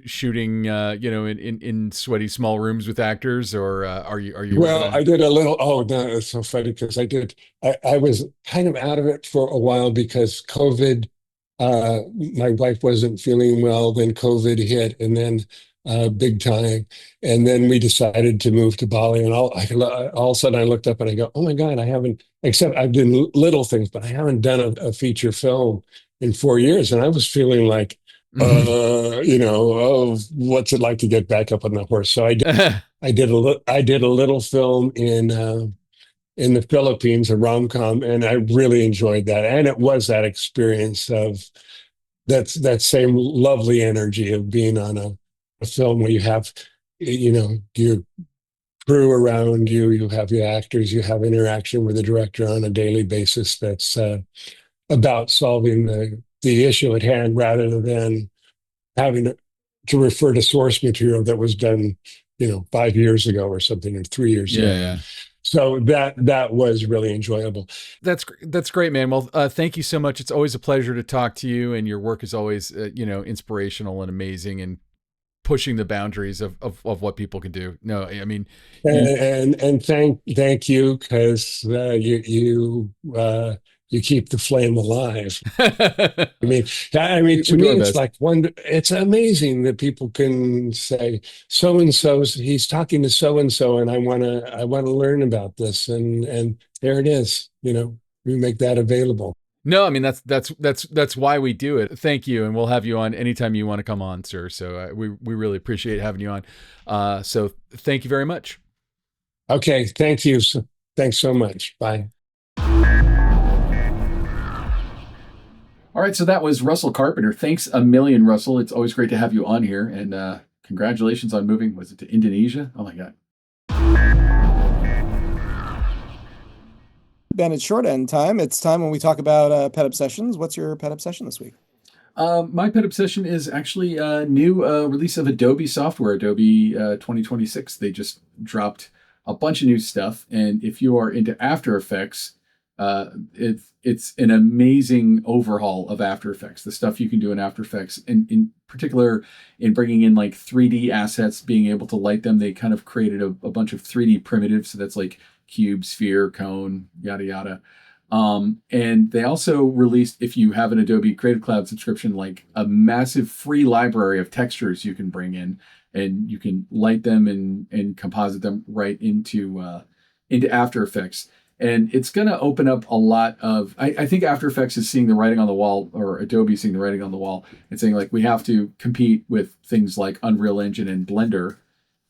S2: shooting in sweaty small rooms with actors, or are you
S1: well,
S2: gonna?
S1: I did a little. Oh no, it's so funny because I was kind of out of it for a while because COVID. My wife wasn't feeling well. Then COVID hit, and then big time. And then we decided to move to Bali. And all of a sudden, I looked up and I go, "Oh my God, I haven't." Except I've done little things, but I haven't done a feature film in 4 years. And I was feeling like, oh, what's it like to get back up on the horse? So I did a little film in the Philippines, a rom com, and I really enjoyed that. And it was that experience of that same lovely energy of being on a film where you have your crew around you, you have your actors, you have interaction with the director on a daily basis. That's about solving the issue at hand rather than having to refer to source material that was done 5 years ago or something, or 3 years
S2: Yeah,
S1: ago.
S2: yeah.
S1: So that was really enjoyable.
S2: That's great, man. Well, thank you so much. It's always a pleasure to talk to you, and your work is always inspirational and amazing, and pushing the boundaries of what people can do. No, I mean you.
S1: And thank you because you keep the flame alive. To
S2: We do
S1: me,
S2: our
S1: it's
S2: best.
S1: like it's amazing that people can say so and so, he's talking to so and so, and I want to learn about this, and there it is. We make that available.
S2: No, I mean that's why we do it. Thank you, and we'll have you on anytime you want to come on, sir. So we really appreciate having you on. So thank you very much.
S1: Okay, thank you. Thanks so much. Bye.
S2: All right, so that was Russell Carpenter. Thanks a million, Russell. It's always great to have you on here, and congratulations on moving. Was it to Indonesia? Oh my God.
S3: Ben, it's short end time. It's time when we talk about pet obsessions. What's your pet obsession this week?
S2: My pet obsession is actually a new release of Adobe software, Adobe 2026. They just dropped a bunch of new stuff. And if you are into After Effects, It's an amazing overhaul of After Effects. The stuff you can do in After Effects, and in particular in bringing in like 3D assets, being able to light them. They kind of created a bunch of 3D primitives. So that's like cube, sphere, cone, yada yada. And they also released, if you have an Adobe Creative Cloud subscription, like a massive free library of textures you can bring in, and you can light them and composite them right into After Effects. And it's going to open up a lot of, I think After Effects is seeing the writing on the wall, or Adobe seeing the writing on the wall, and saying like, we have to compete with things like Unreal Engine and Blender,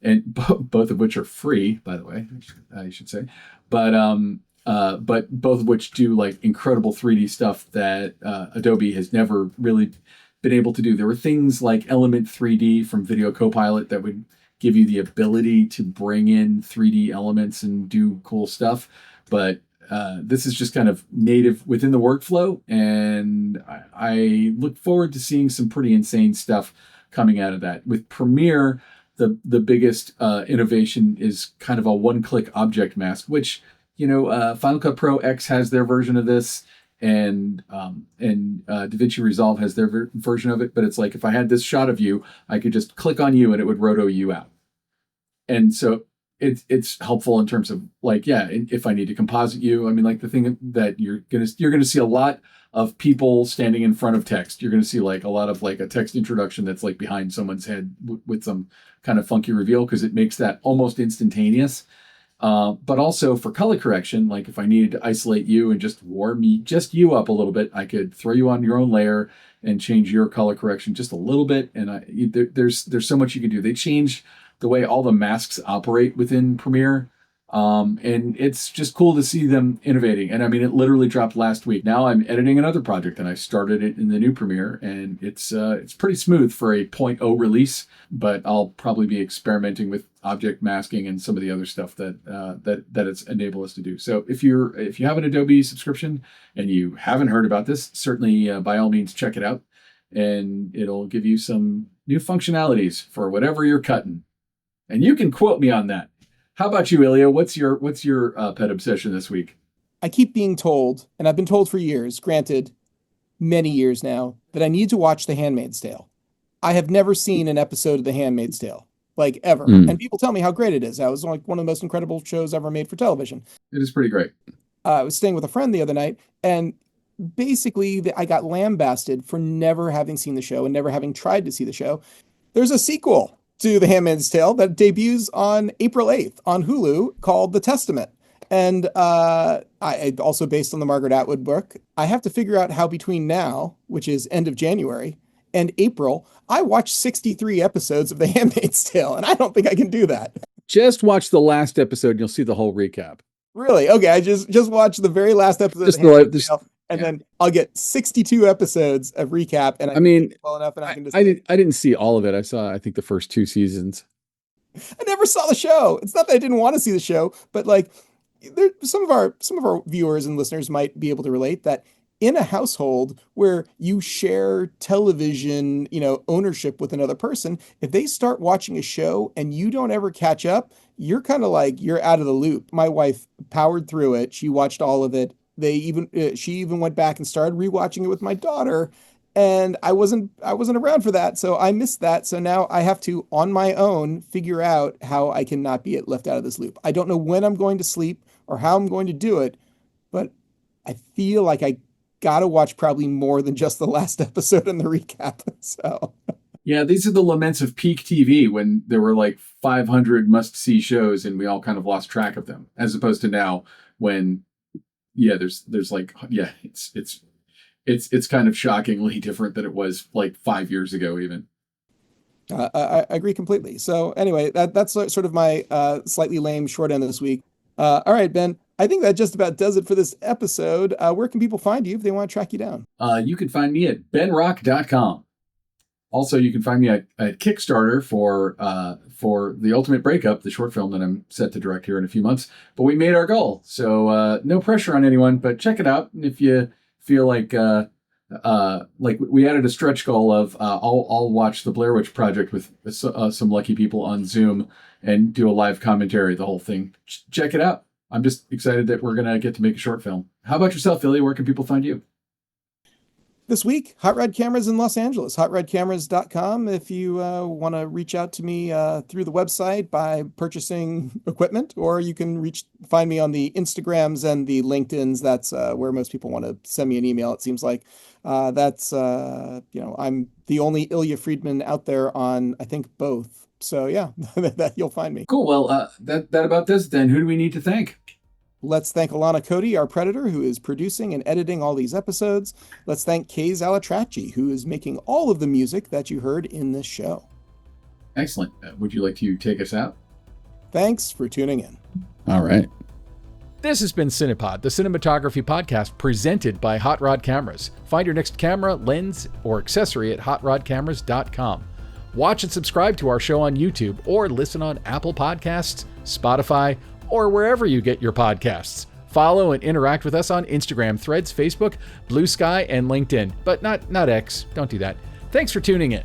S2: and both of which are free, by the way, I should say. But both of which do like incredible 3D stuff that Adobe has never really been able to do. There were things like Element 3D from Video Copilot that would give you the ability to bring in 3D elements and do cool stuff. But this is just kind of native within the workflow. And I look forward to seeing some pretty insane stuff coming out of that. With Premiere, the biggest innovation is kind of a one-click object mask, which, Final Cut Pro X has their version of this, and DaVinci Resolve has their version of it. But it's like, if I had this shot of you, I could just click on you and it would roto you out. And so it's helpful in terms of like, yeah, if I need to composite you, I mean, like the thing that you're gonna see a lot of people standing in front of text. You're gonna see like a lot of like a text introduction that's like behind someone's head with some kind of funky reveal, because it makes that almost instantaneous. But also for color correction, like if I needed to isolate you and just warm just you up a little bit, I could throw you on your own layer and change your color correction just a little bit. And there's so much you can do. They changed the way all the masks operate within Premiere. And it's just cool to see them innovating. And I mean, it literally dropped last week. Now I'm editing another project, and I started it in the new Premiere, and it's pretty smooth for a 0.0 release, but I'll probably be experimenting with object masking and some of the other stuff that it's enabled us to do. So if you have an Adobe subscription and you haven't heard about this, certainly by all means check it out, and it'll give you some new functionalities for whatever you're cutting. And you can quote me on that. How about you, Ilya? What's your pet obsession this week?
S3: I keep being told, and I've been told for years, granted, many years now, that I need to watch The Handmaid's Tale. I have never seen an episode of The Handmaid's Tale, like ever. And people tell me how great it is. That was like one of the most incredible shows ever made for television.
S2: It is pretty great.
S3: I was staying with a friend the other night, and basically I got lambasted for never having seen the show and never having tried to see the show. There's a sequel to The Handmaid's Tale that debuts on April 8th on Hulu called The Testament. And I also based on the Margaret Atwood book. I have to figure out how between now, which is end of January, and April, I watch 63 episodes of The Handmaid's Tale, and I don't think I can do that.
S2: Just watch the last episode and you'll see the whole recap.
S3: Really? Okay, I just watch the very last episode of The Handmaid's Tale, and then I'll get 62 episodes of recap, and I mean, well enough, and I can just.
S2: I didn't see all of it. I saw, I think, the first 2 seasons.
S3: I never saw the show. It's not that I didn't want to see the show, but like, some of our viewers and listeners might be able to relate that in a household where you share television, ownership with another person, if they start watching a show and you don't ever catch up, you're kind of like, you're out of the loop. My wife powered through it. She watched all of it. She even went back and started rewatching it with my daughter, and I wasn't around for that, so I missed that. So now I have to, on my own, figure out how I can not be left out of this loop. I don't know when I'm going to sleep or how I'm going to do it, but I feel like I got to watch probably more than just the last episode and the recap. So
S2: yeah, these are the laments of peak TV, when there were like 500 must-see shows and we all kind of lost track of them, as opposed to now when, yeah, there's like, yeah, it's kind of shockingly different than it was like 5 years ago, even.
S3: I agree completely. So anyway, that's sort of my slightly lame short end of this week. All right, Ben, I think that just about does it for this episode. Where can people find you if they want to track you down?
S2: You can find me at benrock.com. Also, you can find me at Kickstarter for The Ultimate Breakup, the short film that I'm set to direct here in a few months. But we made our goal, so no pressure on anyone, but check it out. And if you feel like we added a stretch goal of I'll watch the Blair Witch Project with some lucky people on Zoom and do a live commentary, the whole thing. Check it out. I'm just excited that we're going to get to make a short film. How about yourself, Ilya? Where can people find you?
S3: This week, Hot Rod Cameras in Los Angeles, hotrodcameras.com. If you want to reach out to me through the website by purchasing equipment, or you can find me on the Instagrams and the LinkedIns. That's where most people want to send me an email, it seems like. I'm the only Ilya Friedman out there on, I think, both. So yeah, that you'll find me.
S2: Cool. Well, that about this then. Who do we need to thank?
S3: Let's thank Alana Cody, our Predator, who is producing and editing all these episodes. Let's thank Kay Zalatrachi, who is making all of the music that you heard in this show.
S2: Excellent. Would you like to take us out?
S3: Thanks for tuning in.
S2: All right. This has been Cinepod, the cinematography podcast presented by Hot Rod Cameras. Find your next camera, lens, or accessory at hotrodcameras.com. Watch and subscribe to our show on YouTube or listen on Apple Podcasts, Spotify, or wherever you get your podcasts. Follow and interact with us on Instagram, Threads, Facebook, Blue Sky, and LinkedIn. But not X. Don't do that. Thanks for tuning in.